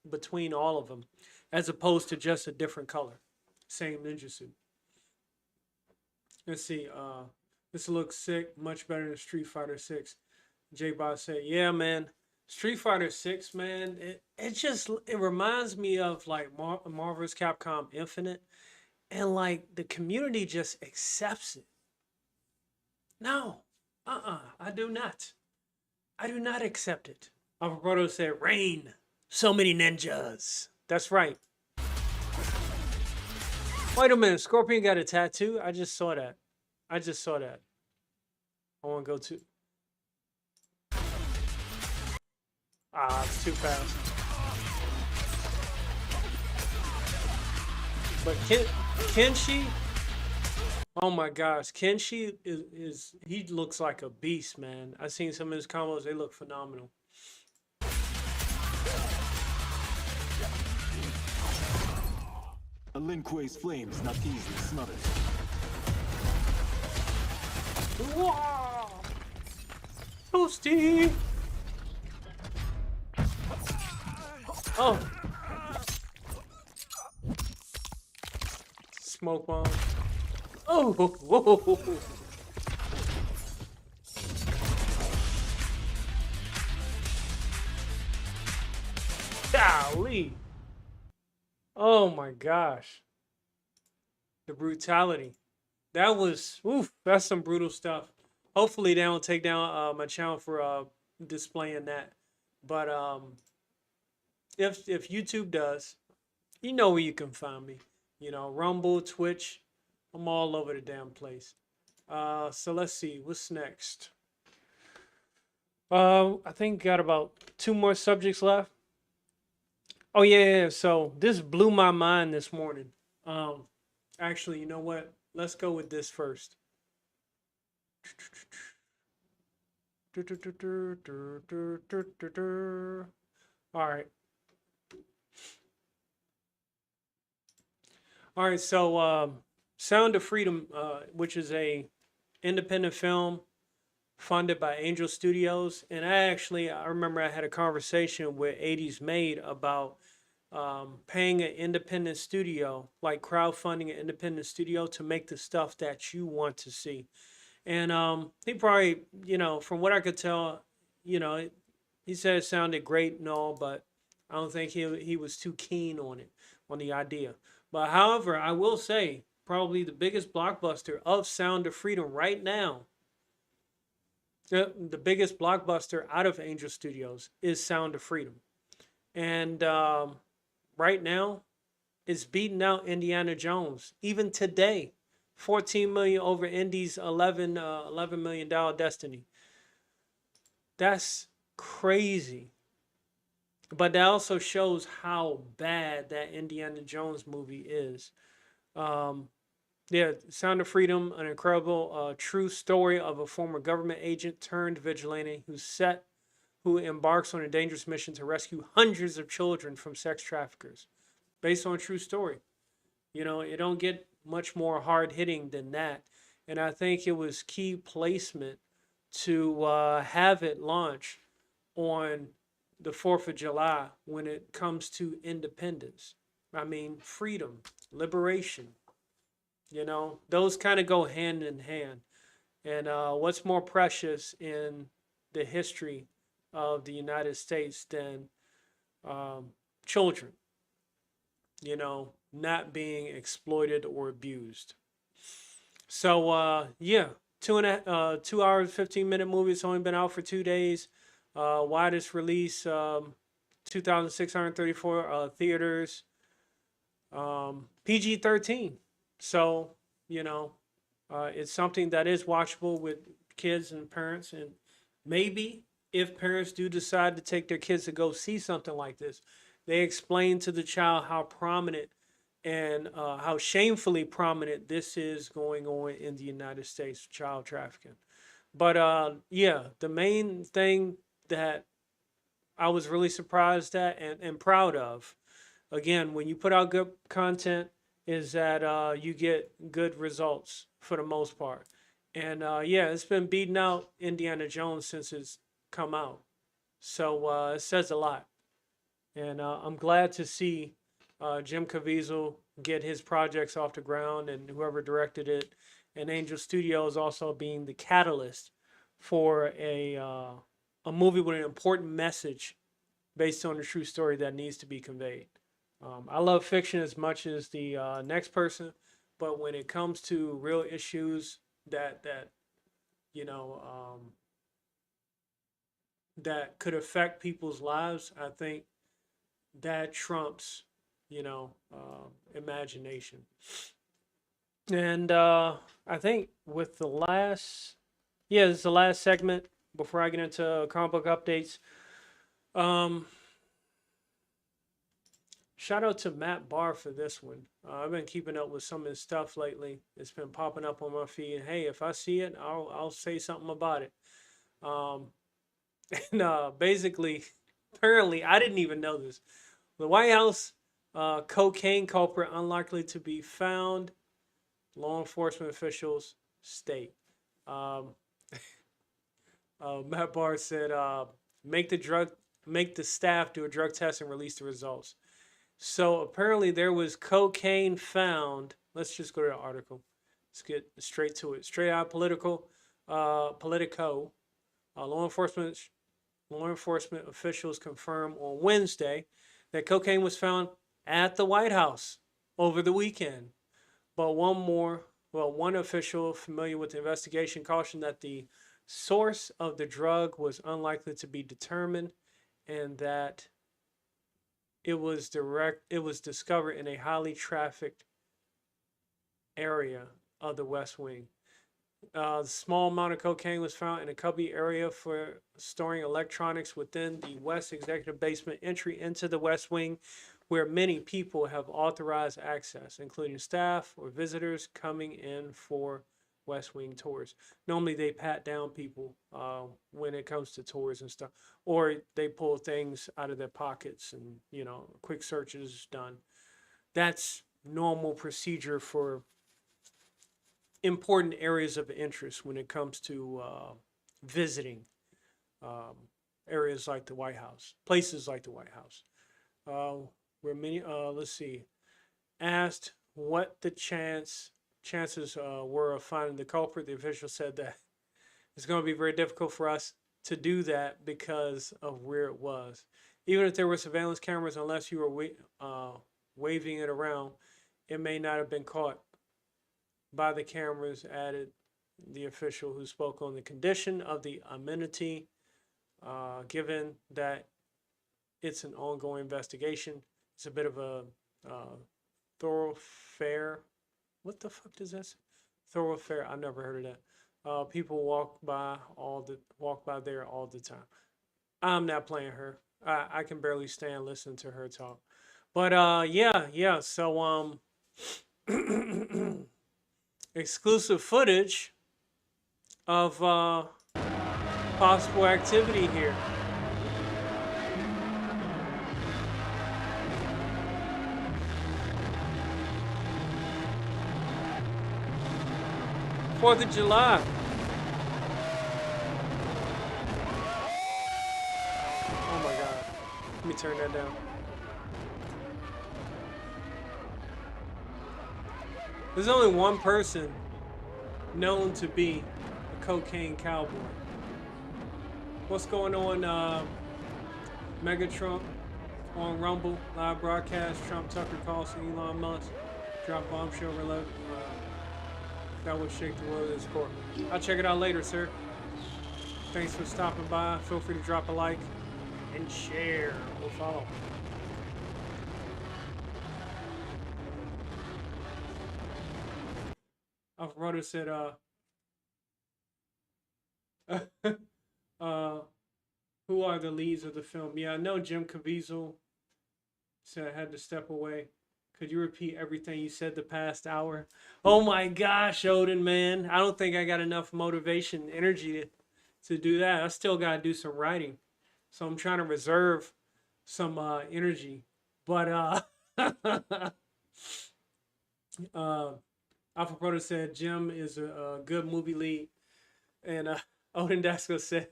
between all of them, as opposed to just a different color. Same ninja suit. Let's see. This looks sick. Much better than Street Fighter 6. J-Bot said, yeah, man. Street Fighter 6, man. It reminds me of like Marvel's Capcom Infinite. And like the community just accepts it. No. I do not. I do not accept it. Alvaro said, Rain. So many ninjas. That's right. Wait a minute. Scorpion got a tattoo? I just saw that. I want to go to... it's too fast. But Kenshi... Oh my gosh, Kenshi is he looks like a beast, man. I've seen some of his combos, they look phenomenal. A Lin Kuei's flame is not easily smothered. Whoa! Toasty! Oh! Smoke bomb. Oh! Whoa! Golly! Oh my gosh. The brutality. That was, oof, that's some brutal stuff. Hopefully they don't take down my channel for displaying that. But if YouTube does, you know where you can find me. You know, Rumble, Twitch, I'm all over the damn place. So let's see, what's next? I think got about 2 more subjects left. Oh yeah, so this blew my mind this morning. Actually, you know what? Let's go with this first. All right. All right, so Sound of Freedom, which is a independent film funded by Angel Studios, and I remember I had a conversation with 80s Made about paying an independent studio, like crowdfunding an independent studio to make the stuff that you want to see. And he probably, you know, from what I could tell, you know, he said it sounded great and all, but I don't think he was too keen on it, on the idea. But however, I will say probably the biggest blockbuster of Sound of Freedom right now. The biggest blockbuster out of Angel Studios is Sound of Freedom. And right now, it's beating out Indiana Jones. Even today, 14 million over Indy's $11 million Destiny. That's crazy. But that also shows how bad that Indiana Jones movie is. Yeah, Sound of Freedom, an incredible true story of a former government agent turned vigilante who embarks on a dangerous mission to rescue hundreds of children from sex traffickers. Based on a true story. You know, it don't get much more hard hitting than that. And I think it was key placement to have it launch on the 4th of July when it comes to independence. I mean, freedom, liberation. You know, those kind of go hand in hand. And what's more precious in the history of the United States than children, you know, not being exploited or abused. So, yeah, 2 hours, 15-minute movie. It's only been out for 2 days. Widest release, 2,634 theaters. PG-13. So, you know, it's something that is watchable with kids and parents. And maybe if parents do decide to take their kids to go see something like this, they explain to the child how prominent and how shamefully prominent this is going on in the United States, child trafficking. But yeah, the main thing that I was really surprised at and proud of, again, when you put out good content, is that you get good results for the most part. And yeah, it's been beating out Indiana Jones since it's come out. So it says a lot. And I'm glad to see Jim Caviezel get his projects off the ground and whoever directed it. And Angel Studios also being the catalyst for a movie with an important message based on a true story that needs to be conveyed. I love fiction as much as the next person, but when it comes to real issues that you know that could affect people's lives, I think that trumps imagination. And I think with the last, yeah, this is the last segment before I get into comic book updates. Um, Shout out to Matt Barr for this one. I've been keeping up with some of his stuff lately. It's been popping up on my feed. And hey, if I see it, I'll say something about it. Um, and basically, apparently, I didn't even know this. The White House cocaine culprit unlikely to be found. Law enforcement officials state. Um, Matt Barr said, make the staff do a drug test and release the results. So apparently there was cocaine found. Let's just go to the article. Let's get straight to it. Straight out Politico. Law enforcement officials confirmed on Wednesday that cocaine was found at the White House over the weekend. But one official familiar with the investigation cautioned that the source of the drug was unlikely to be determined and that it was discovered in a highly trafficked area of the West Wing. A small amount of cocaine was found in a cubby area for storing electronics within the West Executive Basement entry into the West Wing, where many people have authorized access, including staff or visitors coming in for West Wing tours. Normally they pat down people when it comes to tours and stuff, or they pull things out of their pockets and, quick searches done. That's normal procedure for important areas of interest when it comes to visiting areas like the White House, places like the White House. Where many, let's see, asked what the chances were of finding the culprit, the official said that it's going to be very difficult for us to do that because of where it was. Even if there were surveillance cameras, unless you were waving it around, it may not have been caught. by the cameras, added the official who spoke on the condition of the amenity, given that it's an ongoing investigation. It's a bit of a thoroughfare. What the fuck does that say? Thoroughfare. I never heard of that. People walk by there all the time. I'm not playing her. I can barely stand listening to her talk. But yeah. So exclusive footage of possible activity here. Fourth of July. Oh my God. Let me turn that down. There's only one person known to be a cocaine cowboy. What's going on, Mega Trump on Rumble, live broadcast, Trump Tucker calls Elon Musk, drop bombshell reload. That would shake the world of this court. I'll check it out later, sir. Thanks for stopping by. Feel free to drop a like and share or follow. Alpha Brother said, who are the leads of the film? Yeah, I know Jim Caviezel said I had to step away. Could you repeat everything you said the past hour? Oh my gosh, Odin, man. I don't think I got enough motivation, energy to do that. I still got to do some writing. So I'm trying to reserve some energy. But Alpha Proto said Jim is a good movie lead. And Odin Dasco said,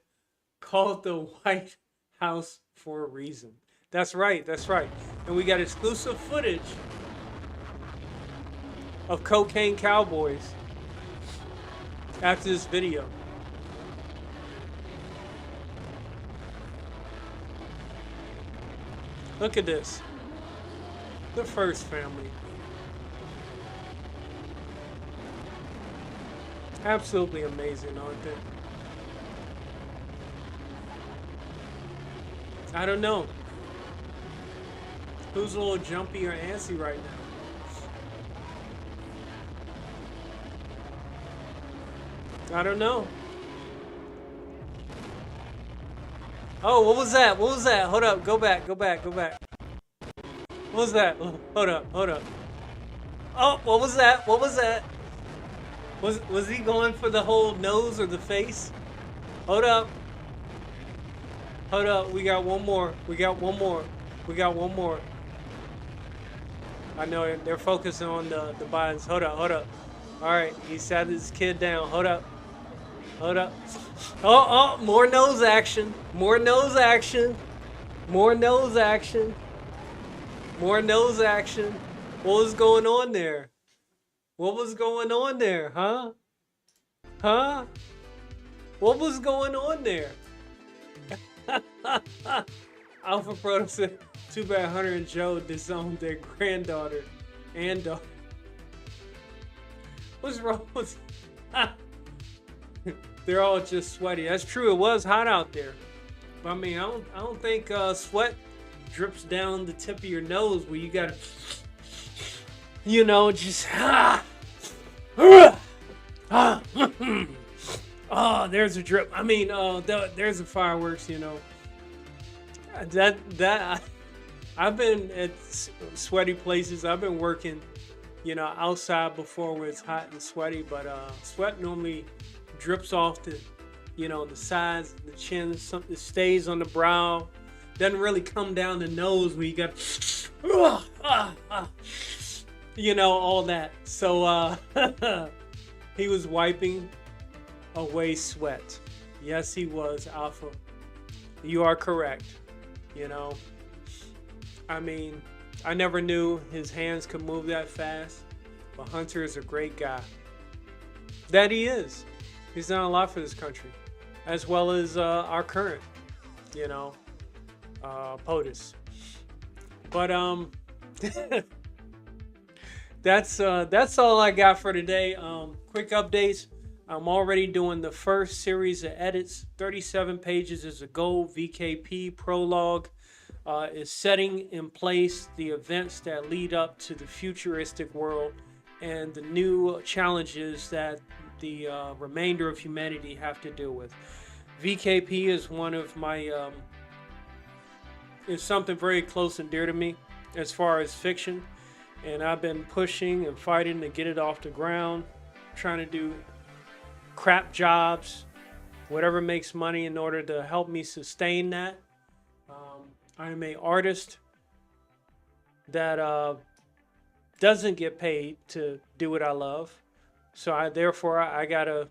call it the White House for a reason. That's right. That's right. And we got exclusive footage of cocaine cowboys after this video. Look at this. The first family. Absolutely amazing, aren't they? I don't know. Who's a little jumpy or antsy right now? I don't know. Oh, what was that? What was that? Hold up. Go back. Go back. Go back. What was that? Hold up. Hold up. Oh, what was that? What was that? Was he going for the whole nose or the face? Hold up. Hold up. We got one more. We got one more. We got one more. I know they're focusing on the Bidens. Hold up. Hold up. All right. He sat his kid down. Hold up. Hold up. Oh, more nose action. More nose action. More nose action. More nose action. What was going on there? What was going on there, huh? Huh? What was going on there? Alpha Proto said, too bad Hunter and Joe disowned their granddaughter and daughter. What's wrong with They're all just sweaty. That's true. It was hot out there. But I mean, I don't think sweat drips down the tip of your nose where you gotta, you know, just oh, there's a drip. I mean, there's the fireworks. You know, I've been at sweaty places. I've been working, you know, outside before where it's hot and sweaty. But sweat normally drips off the, you know, the sides, the chin, something stays on the brow. Doesn't really come down the nose where you got, you know, all that. So he was wiping away sweat. Yes, he was, Alpha. You are correct. You know, I mean, I never knew his hands could move that fast. But Hunter is a great guy. That he is. He's done a lot for this country, as well as our current, you know, POTUS. But That's all I got for today. Quick updates. I'm already doing the first series of edits. 37 pages is a goal. VKP prologue is setting in place the events that lead up to the futuristic world and the new challenges that the remainder of humanity have to deal with. VKP is one of my is something very close and dear to me as far as fiction, and I've been pushing and fighting to get it off the ground, trying to do crap jobs, whatever makes money in order to help me sustain that. I'm a artist that doesn't get paid to do what I love, so I gotta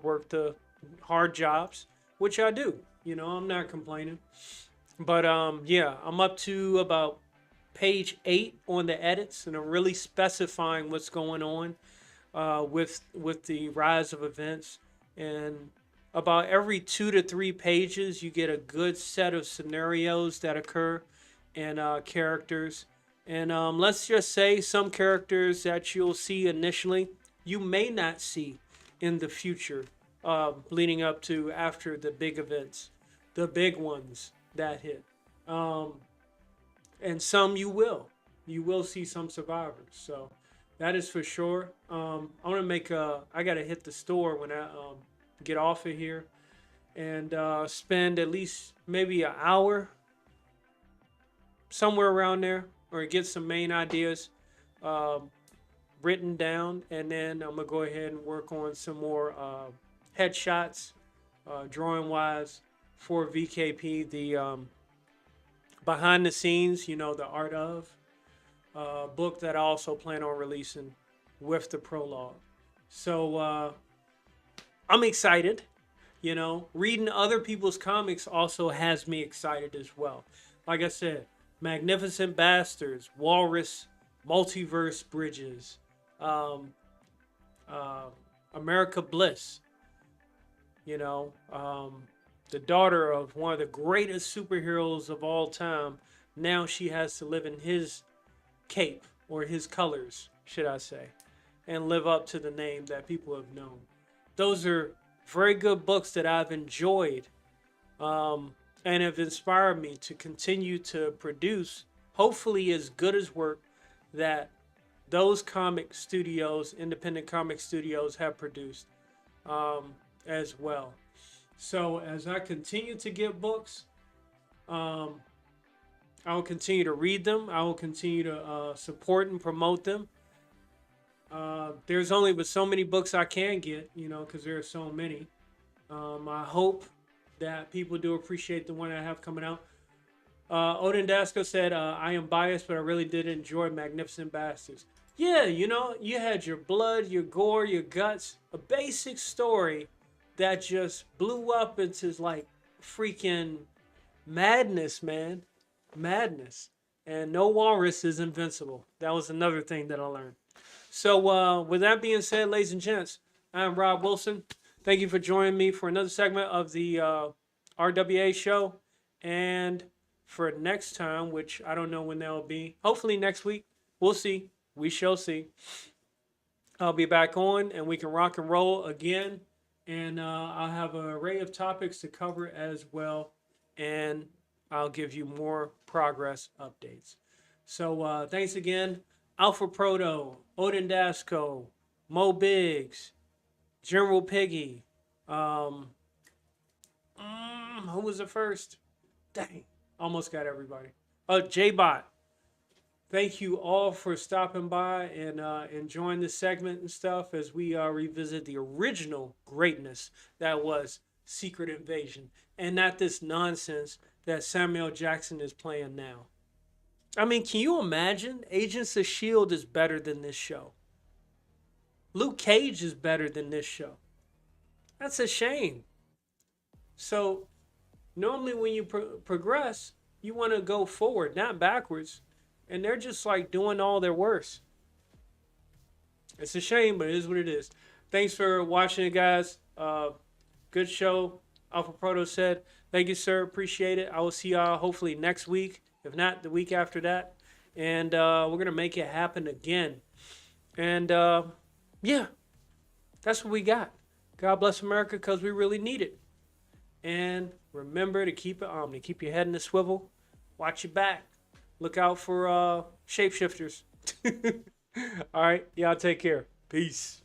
work the hard jobs, which I do. I'm not complaining, but yeah, I'm up to about page 8 on the edits, and I'm really specifying what's going on with the rise of events. And about every 2 to 3 pages, you get a good set of scenarios that occur and characters. And let's just say some characters that you'll see initially, you may not see in the future, leading up to after the big events, the big ones that hit. And some you will. You will see some survivors. So that is for sure. I'm gonna I gotta hit the store when I get off of here and spend at least maybe an hour somewhere around there, or get some main ideas written down, and then I'm gonna go ahead and work on some more headshots, drawing wise, for VKP. The behind the scenes, the art of book that I also plan on releasing with the prologue. So I'm excited. Reading other people's comics also has me excited as well. Like I said, Magnificent Bastards, Walrus, Multiverse Bridges, America Bliss. The daughter of one of the greatest superheroes of all time. Now she has to live in his cape, or his colors, should I say, and live up to the name that people have known. Those are very good books that I've enjoyed and have inspired me to continue to produce, hopefully as good as work that those comic studios, independent comic studios, have produced as well. So as I continue to get books, I will continue to read them. I will continue to support and promote them. There's only but so many books I can get, because there are so many. I hope that people do appreciate the one I have coming out. Odin Dasco said, I am biased, but I really did enjoy Magnificent Bastards. Yeah, you had your blood, your gore, your guts, a basic story that just blew up into like freaking madness, man. Madness. And no walrus is invincible. That was another thing that I learned. So with that being said, ladies and gents, I'm Rob Wilson. Thank you for joining me for another segment of the RWA show. And for next time, which I don't know when that will be, hopefully next week, we'll see. We shall see. I'll be back on and we can rock and roll again. And I'll have an array of topics to cover as well. And I'll give you more progress updates. So thanks again. Alpha Proto, Odin Dasco, Mo Biggs, General Piggy. Who was the first? Dang, almost got everybody. J-Bot. Thank you all for stopping by and enjoying this segment and stuff as we revisit the original greatness that was Secret Invasion, and not this nonsense that Samuel Jackson is playing now. I mean, can you imagine? Agents of S.H.I.E.L.D. is better than this show. Luke Cage is better than this show. That's a shame. So, normally when you progress, you want to go forward, not backwards. And they're just like doing all their worst. It's a shame, but it is what it is. Thanks for watching it, guys. Good show. Alpha Proto said, thank you, sir. Appreciate it. I will see y'all hopefully next week, if not the week after that. And we're going to make it happen again. And yeah, that's what we got. God bless America, because we really need it. And remember to keep it omni. Keep your head in the swivel. Watch your back. Look out for shapeshifters. All right, y'all take care. Peace.